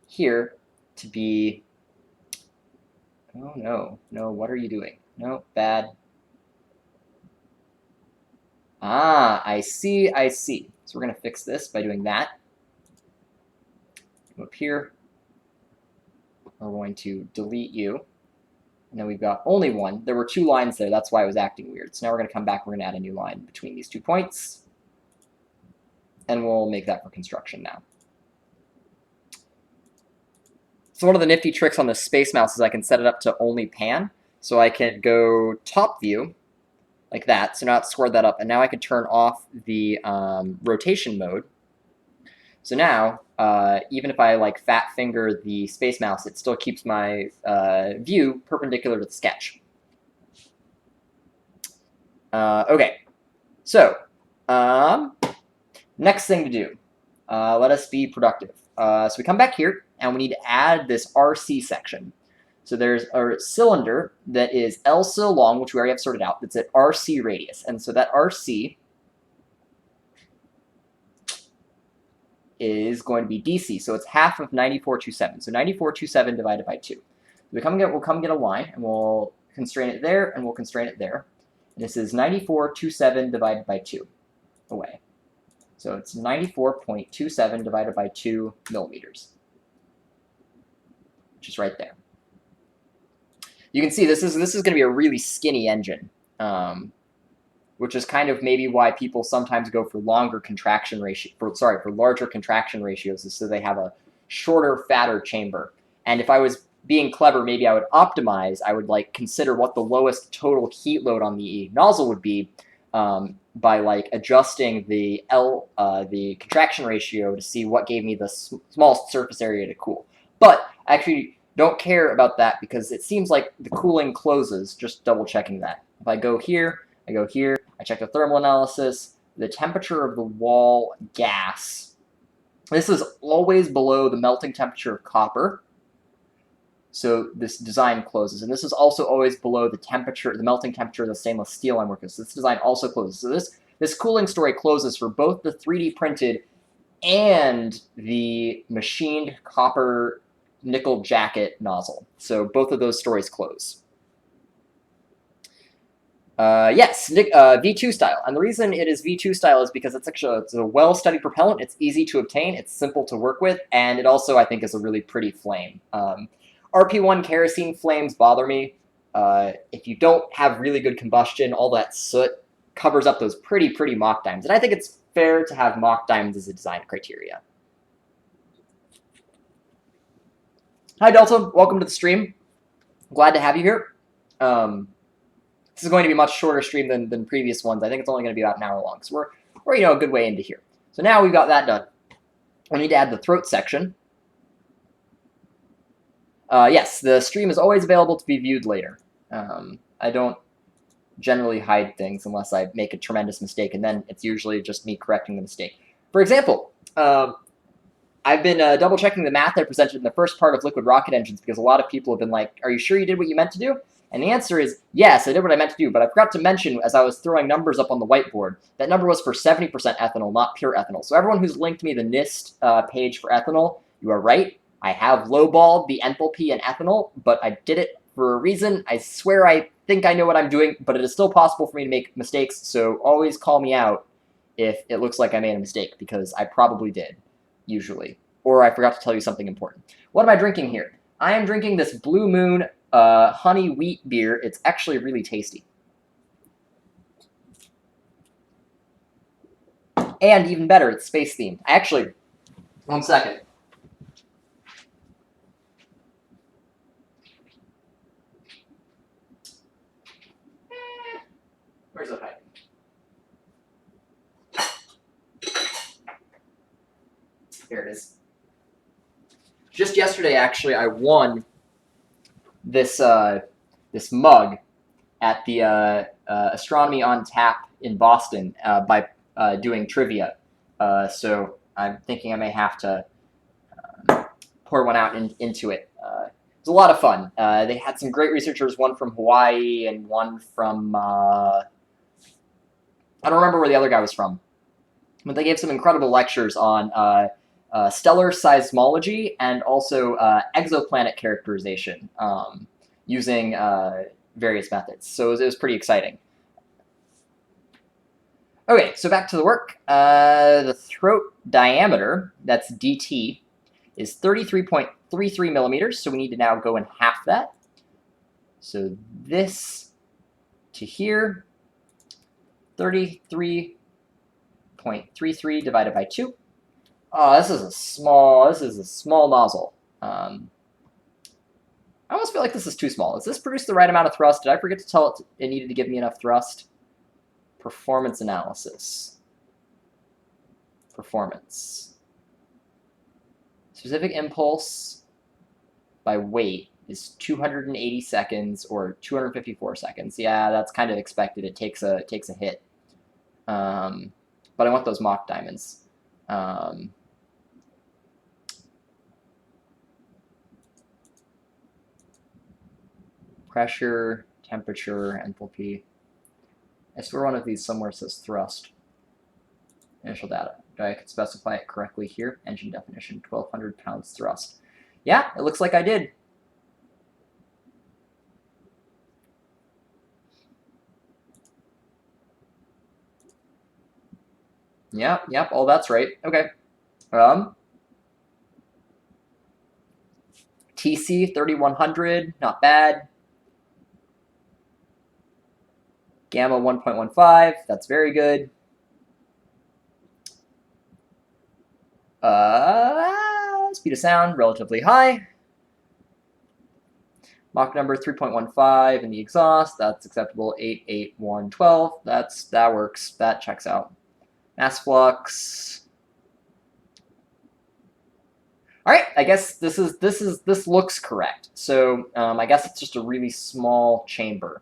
here to be, oh no, what are you doing? No, bad. I see. So we're going to fix this by doing that. Come up here. We're going to delete you. And then we've got only one. There were 2 lines there. That's why it was acting weird. So now we're going to come back. We're going to add a new line between these 2 points. And we'll make that for construction now. So one of the nifty tricks on the Space Mouse is I can set it up to only pan. So I can go top view like that. So now it's squared that up. And now I can turn off the rotation mode. So now, even if I like fat finger the Space Mouse, it still keeps my view perpendicular to the sketch. Okay, so next thing to do, let us be productive. So we come back here, and we need to add this RC section. So there's a cylinder that is L so long, which we already have sorted out, that's at RC radius. And so that RC is going to be DC, so it's half of 94.27. So 94.27 divided by 2. We'll come get a line, and we'll constrain it there, and we'll constrain it there. And this is 94.27 divided by 2 away. So it's 94.27 divided by 2 millimeters, which is right there. You can see this is going to be a really skinny engine, which is kind of maybe why people sometimes go for larger contraction ratios, is so they have a shorter, fatter chamber. And if I was being clever, maybe I would optimize. I would like consider what the lowest total heat load on the nozzle would be by like adjusting the the contraction ratio to see what gave me the smallest surface area to cool. But actually, don't care about that because it seems like the cooling closes. Just double checking that. If I go here, I check the thermal analysis, the temperature of the wall gas. This is always below the melting temperature of copper. So this design closes. And this is also always below the melting temperature of the stainless steel I'm working with. So this design also closes. So this cooling story closes for both the 3D printed and the machined copper nickel jacket nozzle. So both of those stories close. Yes, V2 style. And the reason it is V2 style is because it's a well-studied propellant. It's easy to obtain. It's simple to work with. And it also, I think, is a really pretty flame. RP1 kerosene flames bother me. If you don't have really good combustion, all that soot covers up those pretty Mach diamonds. And I think it's fair to have Mach diamonds as a design criteria. Hi, Delta. Welcome to the stream. Glad to have you here. This is going to be a much shorter stream than previous ones. I think it's only going to be about an hour long. So we're a good way into here. So now we've got that done. We need to add the throat section. Yes, the stream is always available to be viewed later. I don't generally hide things unless I make a tremendous mistake, and then it's usually just me correcting the mistake. For example, I've been double-checking the math I presented in the first part of liquid rocket engines because a lot of people have been like, are you sure you did what you meant to do? And the answer is, yes, I did what I meant to do, but I forgot to mention as I was throwing numbers up on the whiteboard, that number was for 70% ethanol, not pure ethanol. So everyone who's linked me the NIST page for ethanol, you are right. I have lowballed the enthalpy in ethanol, but I did it for a reason. I swear I think I know what I'm doing, but it is still possible for me to make mistakes, so always call me out if it looks like I made a mistake, because I probably did, usually. Or I forgot to tell you something important. What am I drinking here? I am drinking this Blue Moon honey wheat beer. It's actually really tasty. And even better, it's space themed. Actually, one second. Where's the pipe? Here it is. Just yesterday, actually, I won this this mug at the Astronomy on Tap in Boston by doing trivia. So I'm thinking I may have to pour one out into it. It was a lot of fun. They had some great researchers, one from Hawaii and one from I don't remember where the other guy was from, but they gave some incredible lectures on stellar seismology and also exoplanet characterization using various methods. So it was pretty exciting. Okay, so back to the work. The throat diameter, that's dt, is 33.33 millimeters, so we need to now go and half that. So this to here, 33.33 divided by 2. Oh, this is a small nozzle. I almost feel like this is too small. Does this produce the right amount of thrust? Did I forget to tell it it needed to give me enough thrust? Performance analysis. Performance. Specific impulse by weight is 280 seconds or 254 seconds. Yeah, that's kind of expected. It takes a hit. But I want those mock diamonds. Pressure, temperature, enthalpy. I swear one of these somewhere says thrust. Initial data. I could specify it correctly here. Engine definition, 1,200 pounds thrust. Yeah, it looks like I did. Yep, all that's right. Okay. TC 3100, not bad. Gamma 1.15, that's very good. Speed of sound, relatively high. Mach number 3.15 in the exhaust, that's acceptable. 88112, that works, that checks out. Mass flux. All right, I guess this looks correct. So I guess it's just a really small chamber.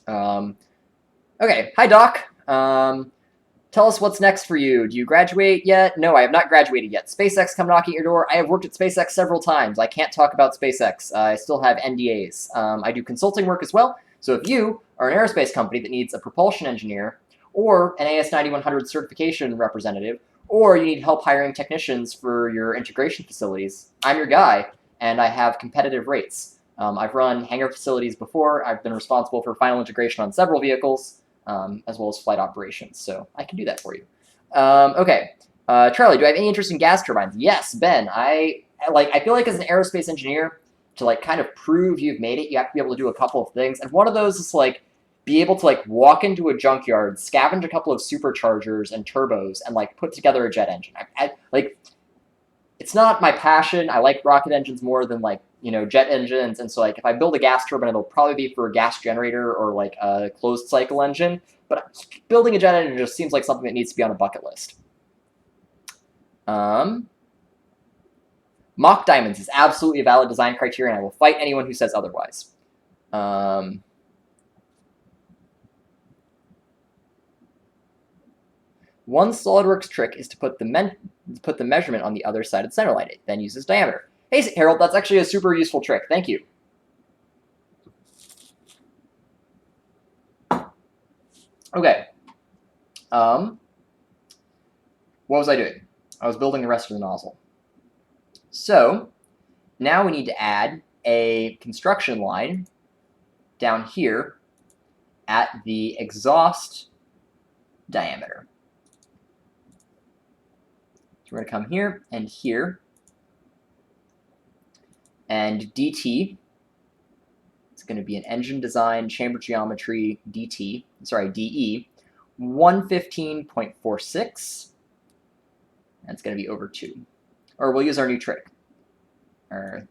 Okay, hi Doc. Tell us what's next for you. Do you graduate yet? No, I have not graduated yet. SpaceX come knocking at your door. I have worked at SpaceX several times. I can't talk about SpaceX. I still have NDAs. I do consulting work as well. So if you are an aerospace company that needs a propulsion engineer or an AS9100 certification representative, or you need help hiring technicians for your integration facilities, I'm your guy, and I have competitive rates. I've run hangar facilities before. I've been responsible for final integration on several vehicles, as well as flight operations, so I can do that for you. Okay, Charlie, do I have any interest in gas turbines? Yes, Ben. I feel like as an aerospace engineer, to kind of prove you've made it, you have to be able to do a couple of things, and one of those is be able to walk into a junkyard, scavenge a couple of superchargers and turbos, and put together a jet engine. It's not my passion. I like rocket engines more than jet engines, and so if I build a gas turbine, it'll probably be for a gas generator or a closed cycle engine. But building a jet engine just seems like something that needs to be on a bucket list. Mock diamonds is absolutely a valid design criteria, and I will fight anyone who says otherwise. One SolidWorks trick is to put the measurement on the other side of the center line. It then uses diameter. Hey, Harold, that's actually a super useful trick. Thank you. Okay. What was I doing? I was building the rest of the nozzle. So now we need to add a construction line down here at the exhaust diameter. So we're going to come here and here. and DT, it's going to be an engine design, chamber geometry, DE, 115.46. That's going to be over 2. Or we'll use our new trick. All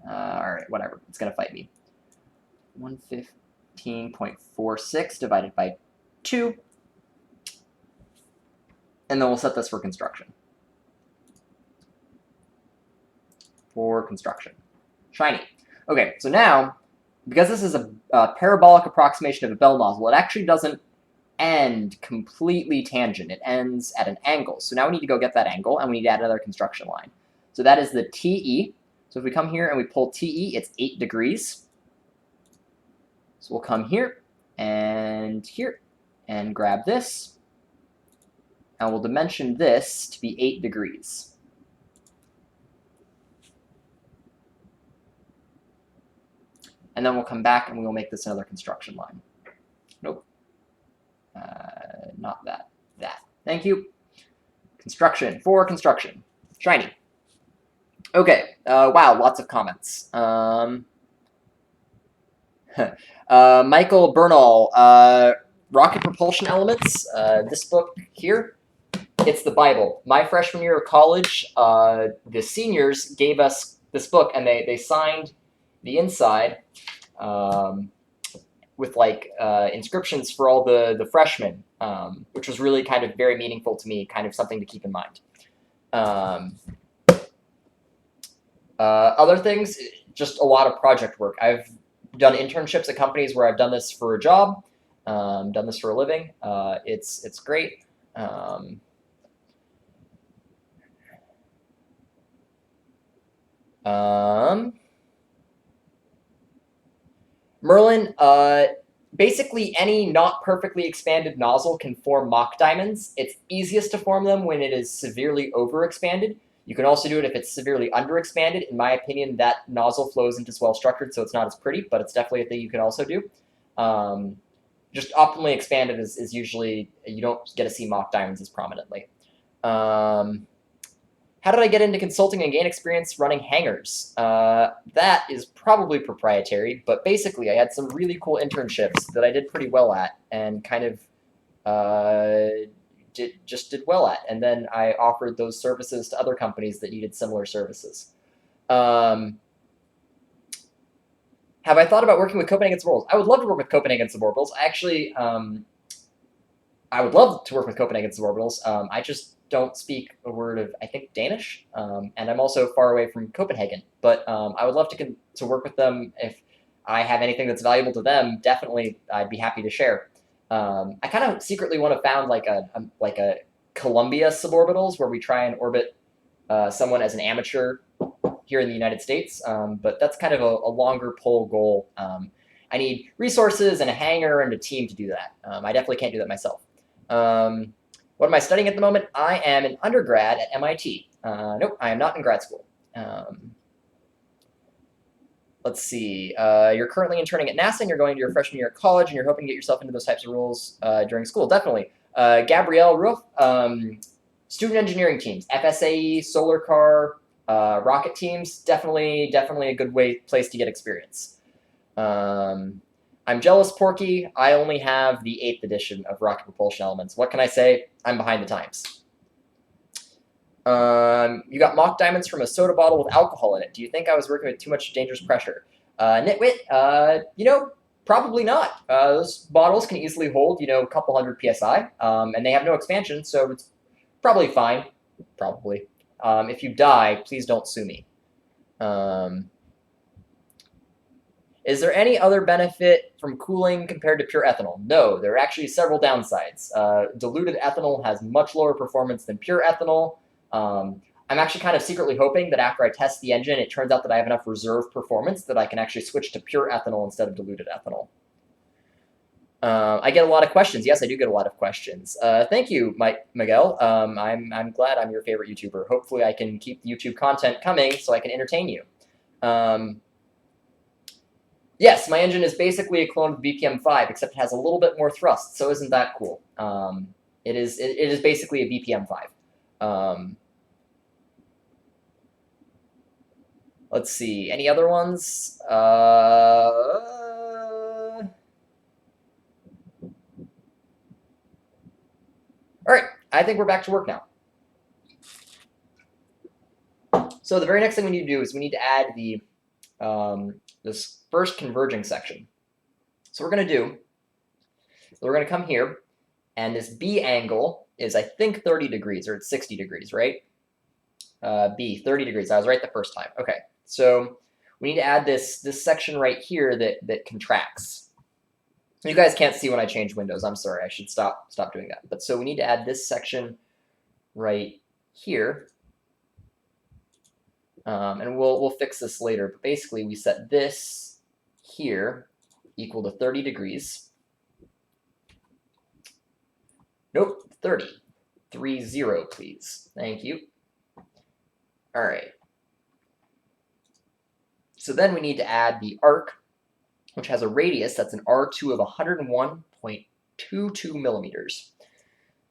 right, whatever. It's going to fight me. 115.46 divided by 2. And then we'll set this for construction. Shiny. Okay, so now, because this is a parabolic approximation of a bell nozzle, it actually doesn't end completely tangent. It ends at an angle. So now we need to go get that angle, and we need to add another construction line. So that is the TE. So if we come here and we pull TE, it's 8 degrees. So we'll come here and grab this, and we'll dimension this to be 8 degrees. And then we'll come back and we will make this another construction line. Nope. Not that. That. Thank you. Construction. Shiny. Okay. Wow, lots of comments. Michael Bernal, Rocket Propulsion Elements. This book here, it's the Bible. My freshman year of college, the seniors gave us this book, and they signed the inside with like inscriptions for all the freshmen, which was really kind of very meaningful to me, kind of something to keep in mind. Other things, just a lot of project work. I've done internships at companies where I've done this for a job, done this for a living. It's great. Merlin, basically any not perfectly expanded nozzle can form mock diamonds. It's easiest to form them when it is severely overexpanded. You can also do it if it's severely underexpanded. In my opinion, that nozzle flows into swell structured, so it's not as pretty, but it's definitely a thing you can also do. Just optimally expanded is usually, you don't get to see mock diamonds as prominently. How did I get into consulting and gain experience running hangars? That is probably proprietary, but basically I had some really cool internships that I did pretty well at and kind of did well at. And then I offered those services to other companies that needed similar services. Have I thought about working with Copenhagen Suborbitals? I would love to work with Copenhagen Suborbitals. Actually, I would love to work with Copenhagen Suborbitals. I just don't speak a word of, I think, Danish, and I'm also far away from Copenhagen. But I would love to work with them. If I have anything that's valuable to them, definitely I'd be happy to share. I kind of secretly want to found like a Columbia Suborbitals, where we try and orbit someone as an amateur here in the United States, but that's kind of a longer pull goal. I need resources and a hangar and a team to do that. I definitely can't do that myself. What am I studying at the moment? I am an undergrad at MIT. Nope, I am not in grad school. Let's see. You're currently interning at NASA, and you're going to your freshman year at college, and you're hoping to get yourself into those types of roles during school. Definitely. Gabrielle Roof, student engineering teams, FSAE, solar car, rocket teams, definitely a good place to get experience. I'm jealous, Porky. I only have the 8th edition of Rocket Propulsion Elements. What can I say? I'm behind the times. You got mock diamonds from a soda bottle with alcohol in it. Do you think I was working with too much dangerous pressure? Nitwit, probably not. Those bottles can easily hold, a couple hundred PSI, and they have no expansion, so it's probably fine. Probably. If you die, please don't sue me. Is there any other benefit from cooling compared to pure ethanol? No, there are actually several downsides. Diluted ethanol has much lower performance than pure ethanol. I'm actually kind of secretly hoping that after I test the engine, it turns out that I have enough reserve performance that I can actually switch to pure ethanol instead of diluted ethanol. I get a lot of questions. Yes, I do get a lot of questions. Thank you, Miguel. I'm glad I'm your favorite YouTuber. Hopefully I can keep the YouTube content coming so I can entertain you. Yes, my engine is basically a clone of the BPM-5, except it has a little bit more thrust, so isn't that cool? It is basically a BPM-5. Let's see, any other ones? All right, I think we're back to work now. So the very next thing we need to do is we need to add the this first converging section. So what we're going to come here, and this B angle is, I think, 30 degrees, or it's 60 degrees, right? B, 30 degrees. I was right the first time. Okay, so we need to add this section right here that contracts. You guys can't see when I change windows. I'm sorry. I should stop doing that. But so we need to add this section right here. And we'll fix this later. But basically, we set this here equal to 30 degrees. Nope, 30. 30, please. Thank you. All right. So then we need to add the arc, which has a radius that's an R2 of 101.22 millimeters.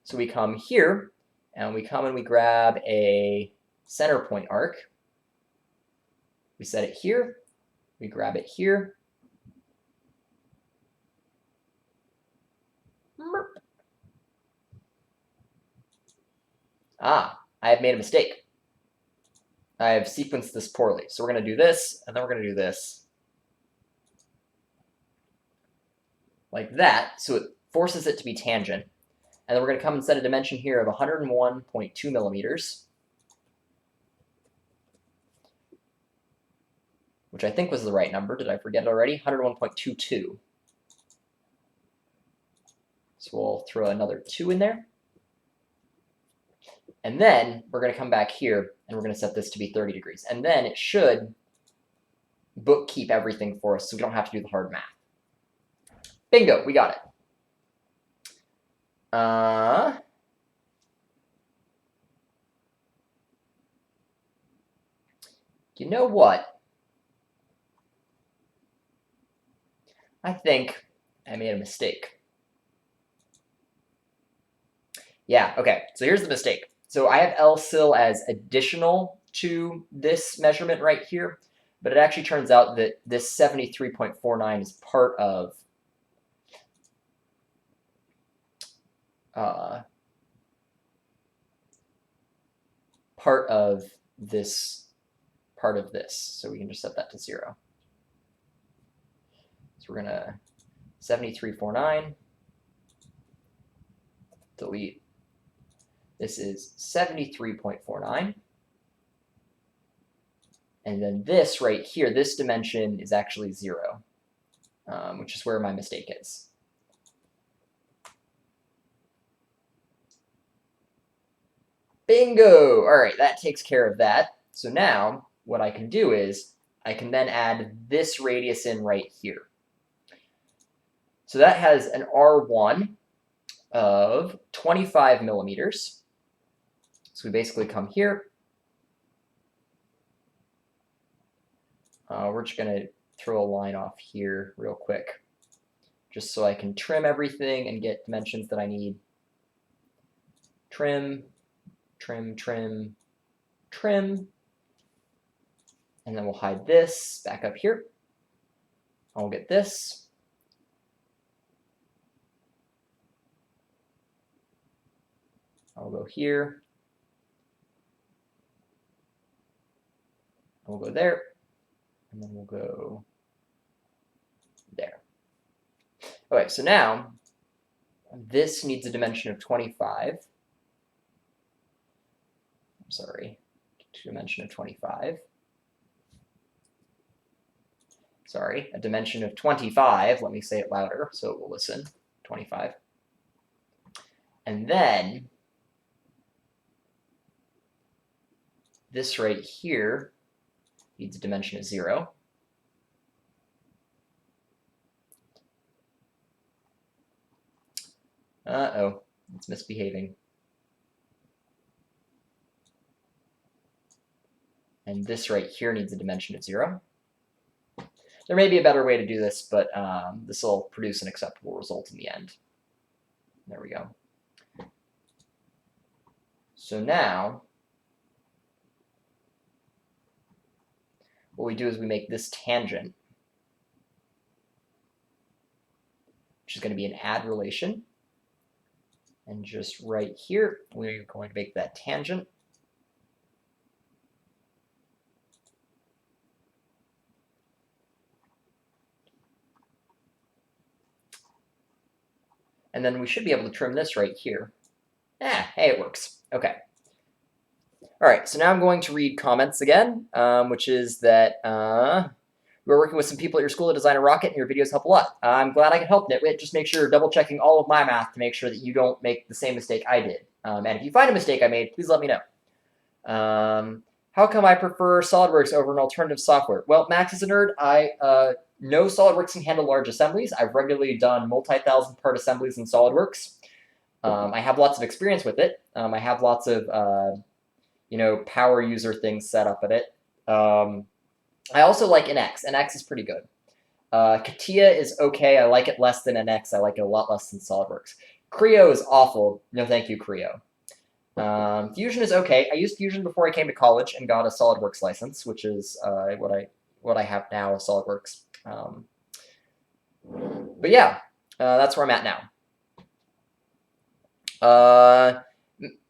So we come here, and we grab a center point arc. We set it here. We grab it here. Ah, I have made a mistake. I have sequenced this poorly. So we're going to do this, and then we're going to do this. Like that, so it forces it to be tangent. And then we're going to come and set a dimension here of 101.2 millimeters, which I think was the right number. Did I forget it already? 101.22. So we'll throw another 2 in there. And then we're going to come back here, and we're going to set this to be 30 degrees. And then it should bookkeep everything for us, so we don't have to do the hard math. Bingo, we got it. You know what? I think I made a mistake. Yeah, okay, so here's the mistake. So I have LCIL as additional to this measurement right here, but it actually turns out that this 73.49 is part of this. So we can just set that to 0. So we're gonna 73.49, delete. This is 73.49. And then this right here, this dimension is actually 0, which is where my mistake is. Bingo! All right, that takes care of that. So now what I can do is I can then add this radius in right here. So that has an R1 of 25 millimeters. So we basically come here. We're just going to throw a line off here real quick, just so I can trim everything and get dimensions that I need. Trim, trim, trim, trim. And then we'll hide this back up here. I'll get this. I'll go here. We'll go there. And then we'll go there. Okay, so now this needs a dimension of 25. I'm sorry, a dimension of 25. Sorry, a dimension of 25. Let me say it louder so it will listen. 25. And then this right here needs a dimension of 0. Uh-oh, it's misbehaving. And this right here needs a dimension of 0. There may be a better way to do this, but this will produce an acceptable result in the end. There we go. So now what we do is we make this tangent, which is going to be an add relation. And just right here, we're going to make that tangent. And then we should be able to trim this right here. Hey, it works. Okay. All right, so now I'm going to read comments again, which is that we're working with some people at your school to design a rocket, and your videos help a lot. I'm glad I can help, Nitwit. Just make sure you're double-checking all of my math to make sure that you don't make the same mistake I did. And if you find a mistake I made, please let me know. How come I prefer SolidWorks over an alternative software? Well, Max is a nerd. I know SolidWorks can handle large assemblies. I've regularly done multi-thousand part assemblies in SolidWorks. I have lots of experience with it. I have lots of power user things set up in it. I also like NX. NX is pretty good. CATIA is okay. I like it less than NX. I like it a lot less than SolidWorks. Creo is awful. No, thank you, Creo. Fusion is okay. I used Fusion before I came to college and got a SolidWorks license, which is what I have now with SolidWorks. But yeah, that's where I'm at now.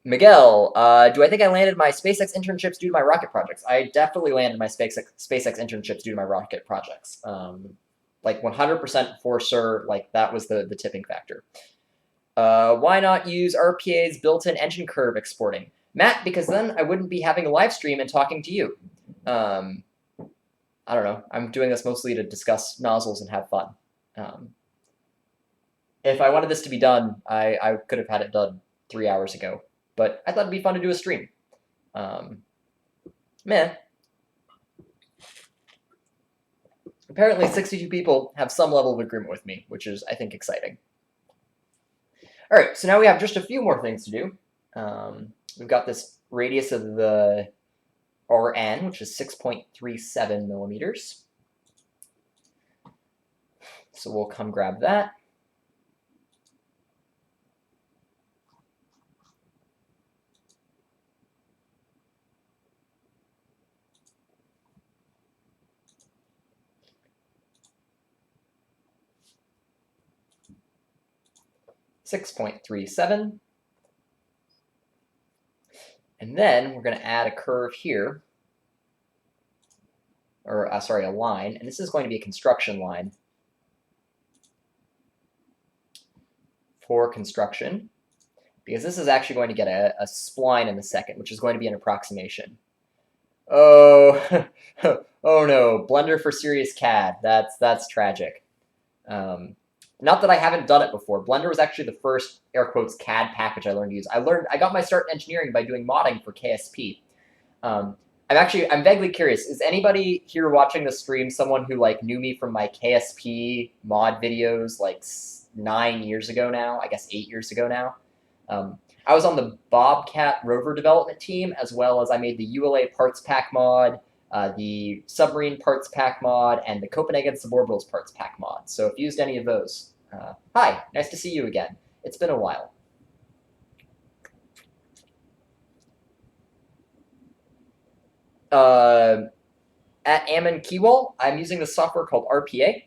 Miguel, do I think I landed my SpaceX internships due to my rocket projects? I definitely landed my SpaceX internships due to my rocket projects. Like 100% for sure, like that was the tipping factor. Why not use RPA's built-in engine curve exporting? Matt, because then I wouldn't be having a live stream and talking to you. I don't know. I'm doing this mostly to discuss nozzles and have fun. If I wanted this to be done, I could have had it done 3 hours ago. But I thought it'd be fun to do a stream. Man. Apparently 62 people have some level of agreement with me, which is, I think, exciting. All right, so now we have just a few more things to do. We've got this radius of the RN, which is 6.37 millimeters. So we'll come grab that. .37, and then we're going to add a curve here, or sorry, a line, and this is going to be a construction line for construction, because this is actually going to get a spline in the second, which is going to be an approximation. Oh, oh no, Blender for serious CAD. That's tragic. Not that I haven't done it before. Blender was actually the first, air quotes, CAD package I learned to use. I got my start in engineering by doing modding for KSP. I'm vaguely curious. Is anybody here watching the stream someone who knew me from my KSP mod videos 9 years ago now? I guess 8 years ago now. I was on the Bobcat rover development team, as well as I made the ULA parts pack mod, the submarine parts pack mod, and the Copenhagen suborbitals parts pack mod. So if you used any of those, hi, nice to see you again. It's been a while. At Ammon Keywall, I'm using the software called RPA.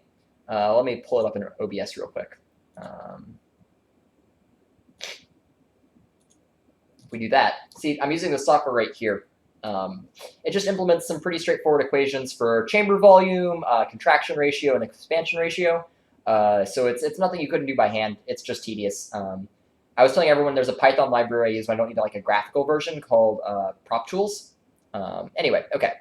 Let me pull it up in OBS real quick. If we do that, see, I'm using the software right here. It just implements some pretty straightforward equations for chamber volume, contraction ratio, and expansion ratio. So it's nothing you couldn't do by hand. It's just tedious. I was telling everyone there's a Python library I use when I don't need a graphical version called Propulsion. Anyway, okay.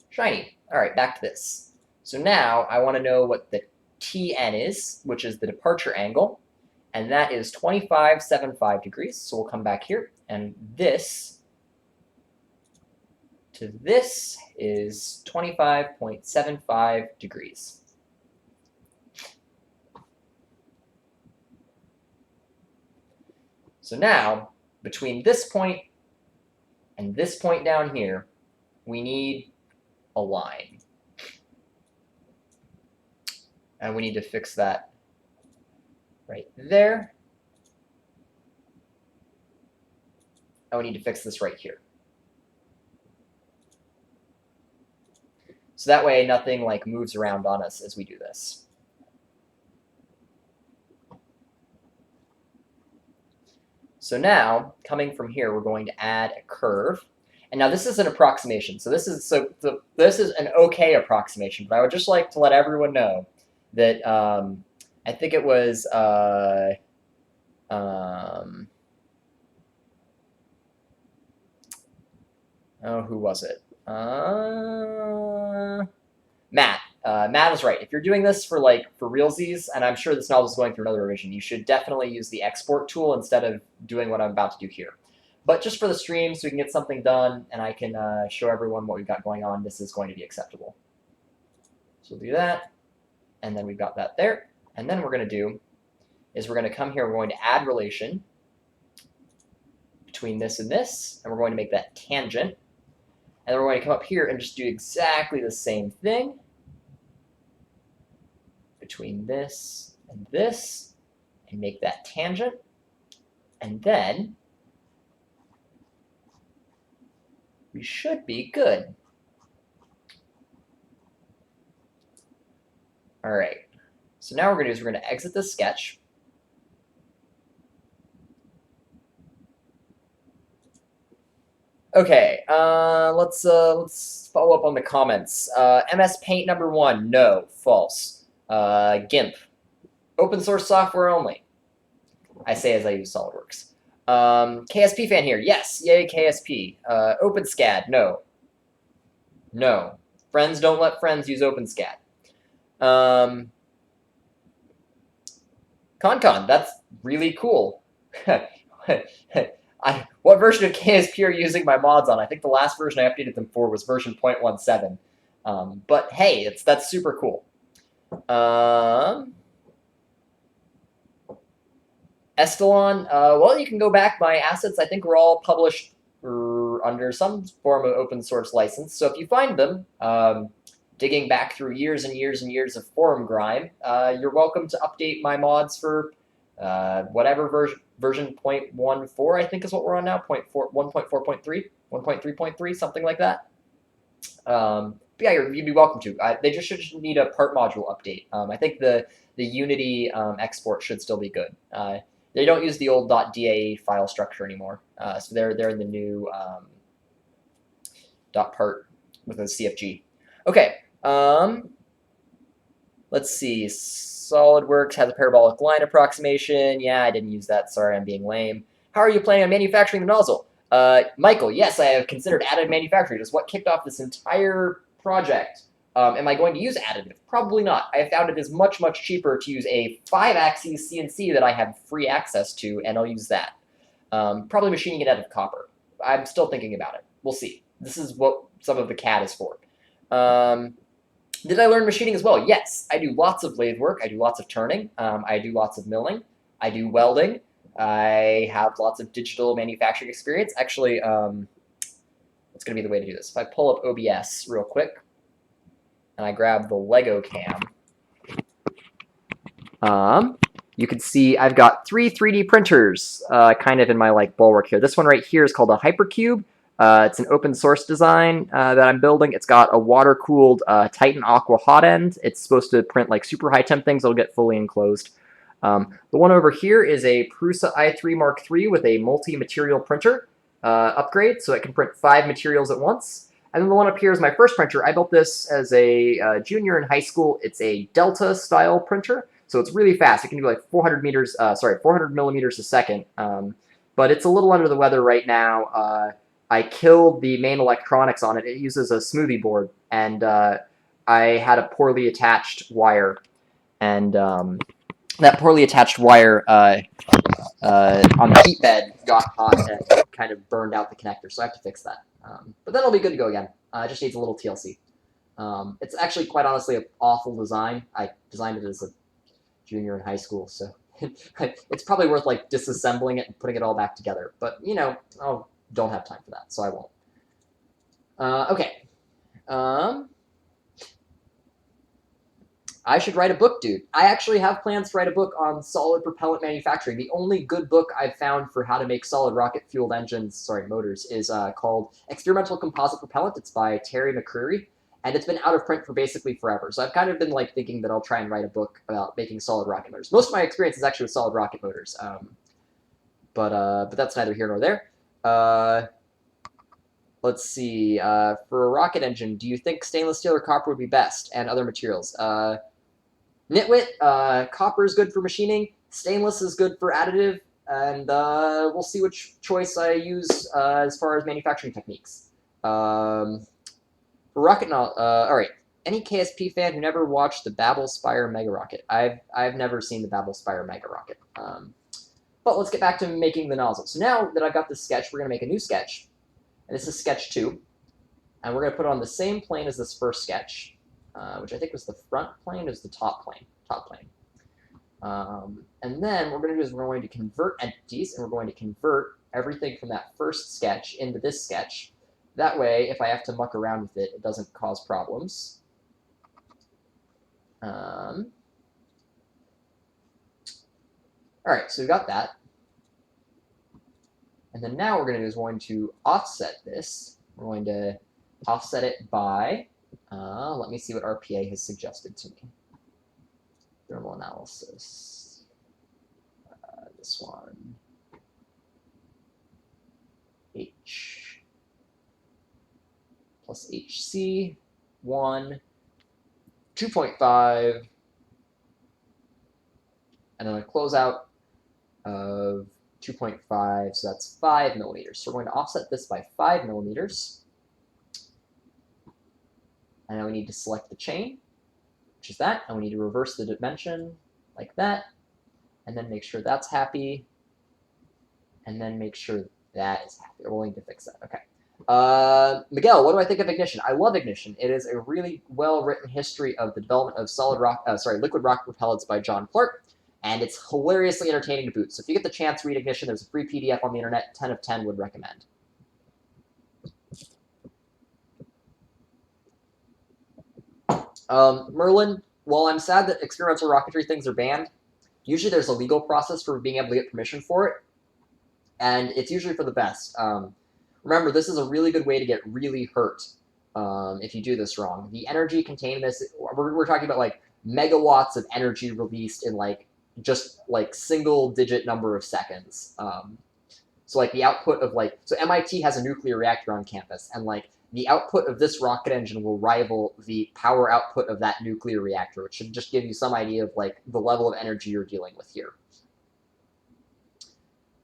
Shiny. All right, back to this. So now I want to know what the TN is, which is the departure angle. And that is 25.75 degrees. So we'll come back here. And this to this is 25.75 degrees. So now, between this point and this point down here, we need a line. And we need to fix that right there. And we need to fix this right here. So that way nothing like moves around on us as we do this. So now, coming from here, we're going to add a curve. And now this is an approximation. So this is an okay approximation, but I would just like to let everyone know that I think it was who was it? Matt. Matt was right. If you're doing this for realsies, and I'm sure this novel is going through another revision, you should definitely use the export tool instead of doing what I'm about to do here. But just for the stream, so we can get something done, and I can show everyone what we've got going on, this is going to be acceptable. So we'll do that, and then we've got that there. And then what we're going to do is we're going to come here, we're going to add relation between this, and we're going to make that tangent. And then we're going to come up here and just do exactly the same thing between this, and make that tangent. And then we should be good. All right. So now what we're going to do is we're going to exit this sketch. Okay, let's follow up on the comments. MS Paint number 1, no, false. GIMP, open source software only. I say as I use SolidWorks. KSP fan here, yes, yay KSP. OpenSCAD, no. No, friends don't let friends use OpenSCAD. ConCon, that's really cool. What version of KSP are you using my mods on? I think the last version I updated them for was version 0.17. But hey, that's super cool. Estelon, well, you can go back. My assets, I think, were all published under some form of open source license. So if you find them, digging back through years and years and years of forum grime, you're welcome to update my mods for whatever version 0.14, I think is what we're on now, 1.4.3, 1.3.3, something like that. But yeah, you'd be welcome to. They just should need a part module update. I think the Unity export should still be good. They don't use the old .da file structure anymore, so they're in the new .part with a CFG. Okay, let's see. SolidWorks has a parabolic line approximation. Yeah, I didn't use that. Sorry, I'm being lame. How are you planning on manufacturing the nozzle? Michael, yes, I have considered additive manufacturing. It's what kicked off this entire project. Am I going to use additive? Probably not. I have found it is much, much cheaper to use a 5-axis CNC that I have free access to, and I'll use that. Probably machining it out of copper. I'm still thinking about it. We'll see. This is what some of the CAD is for. Did I learn machining as well? Yes. I do lots of lathe work. I do lots of turning. I do lots of milling. I do welding. I have lots of digital manufacturing experience. Actually, what's going to be the way to do this? If I pull up OBS real quick, and I grab the Lego cam, you can see I've got 3 3D printers kind of in my bulwark here. This one right here is called a Hypercube. It's an open source design that I'm building. It's got a water-cooled Titan Aqua hot end. It's supposed to print super high temp things that'll get fully enclosed. The one over here is a Prusa i3 Mark III with a multi-material printer upgrade, so it can print 5 materials at once. And then the one up here is my first printer. I built this as a junior in high school. It's a Delta style printer, so it's really fast. It can do 400 millimeters a second. But it's a little under the weather right now. I killed the main electronics on it. It uses a smoothie board, and I had a poorly attached wire, and that poorly attached wire on the heat bed got hot and kind of burned out the connector, so I have to fix that. But then it'll be good to go again. It just needs a little TLC. It's actually, quite honestly, an awful design. I designed it as a junior in high school, so it's probably worth disassembling it and putting it all back together. But, I don't have time for that, so I won't. Okay. I should write a book, dude. I actually have plans to write a book on solid propellant manufacturing. The only good book I've found for how to make solid rocket-fueled motors is called Experimental Composite Propellant. It's by Terry McCreary. and it's been out of print for basically forever. So I've kind of been like thinking that I'll try and write a book about making solid rocket motors. Most of my experience is actually with solid rocket motors, but that's neither here nor there. Let's see. For a rocket engine, do you think stainless steel or copper would be best, and other materials? Nitwit, copper is good for machining. Stainless is good for additive, and we'll see which choice I use as far as manufacturing techniques. For rocket, all right. Any KSP fan who never watched the Babel Spire Mega Rocket? I've never seen the Babel Spire Mega Rocket. But let's get back to making the nozzle. So now that I've got this sketch, we're going to make a new sketch. And this is sketch 2. And we're going to put it on the same plane as this first sketch, which I think was the front plane, is the top plane. And then what we're going to do is we're going to convert entities, and we're going to convert everything from that first sketch into this sketch. That way, if I have to muck around with it, it doesn't cause problems. All right, so we've got that. And then now what we're going to do is we're going to offset this. We're going to offset it by, let me see what RPA has suggested to me. Thermal analysis. This one. H plus HC, 1, 2.5, and then a closeout of 2.5, so that's 5 millimeters. So we're going to offset this by 5 millimeters. And then we need to select the chain, which is that, and we need to reverse the dimension like that, and then make sure that's happy, and then make sure that is happy. We're willing to fix that. Okay. Miguel, what do I think of Ignition? I love Ignition. It is a really well-written history of the development of liquid rocket propellants by John Clark, and it's hilariously entertaining to boot. So if you get the chance, read Ignition. There's a free PDF on the internet. 10 of 10 would recommend. Merlin, while I'm sad that experimental rocketry things are banned, usually there's a legal process for being able to get permission for it, and it's usually for the best. Remember, this is a really good way to get really hurt if you do this wrong. The energy contained in this, we're talking about like megawatts of energy released in like just like single-digit number of seconds. So like the output of like, so MIT has a nuclear reactor on campus, and like the output of this rocket engine will rival the power output of that nuclear reactor, which should just give you some idea of like the level of energy you're dealing with here.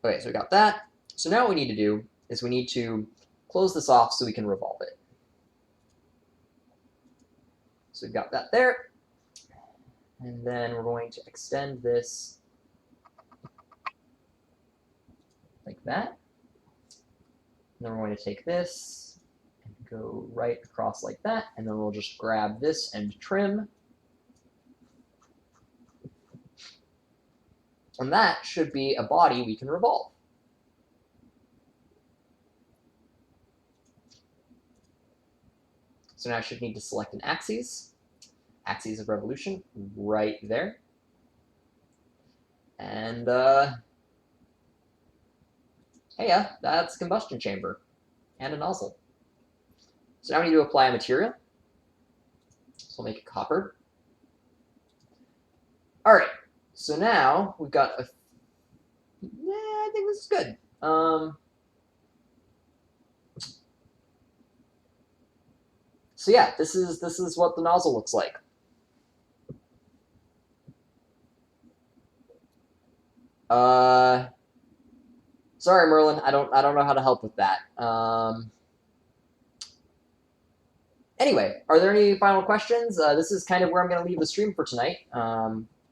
Okay, so we got that. So now what we need to do is we need to close this off so we can revolve it. So we've got that there. And then we're going to extend this like that. And then we're going to take this and go right across like that. And then we'll just grab this and trim. And that should be a body we can revolve. So now I should need to select an axis of revolution right there. And hey, yeah, that's a combustion chamber and a nozzle. So now we need to apply a material. So we'll make it copper. All right, so now we've got a, yeah, I think this is good. So yeah, this is what the nozzle looks like. Sorry, Merlin, I don't know how to help with that. Anyway, are there any final questions? This is kind of where I'm going to leave the stream for tonight.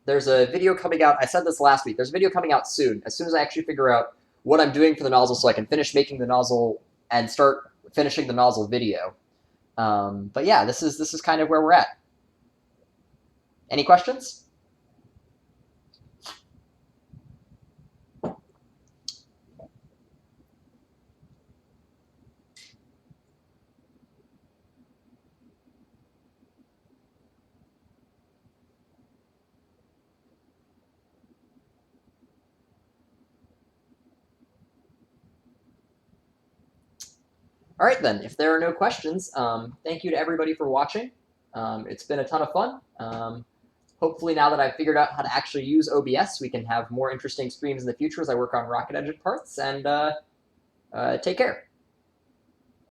There's a video coming out. I said this last week. There's a video coming out soon, as soon as I actually figure out what I'm doing for the nozzle so I can finish making the nozzle and start finishing the nozzle video. But yeah, this is kind of where we're at. Any questions? All right, then, if there are no questions, thank you to everybody for watching. It's been a ton of fun. Hopefully now that I've figured out how to actually use OBS, we can have more interesting streams in the future as I work on rocket engine parts, and take care.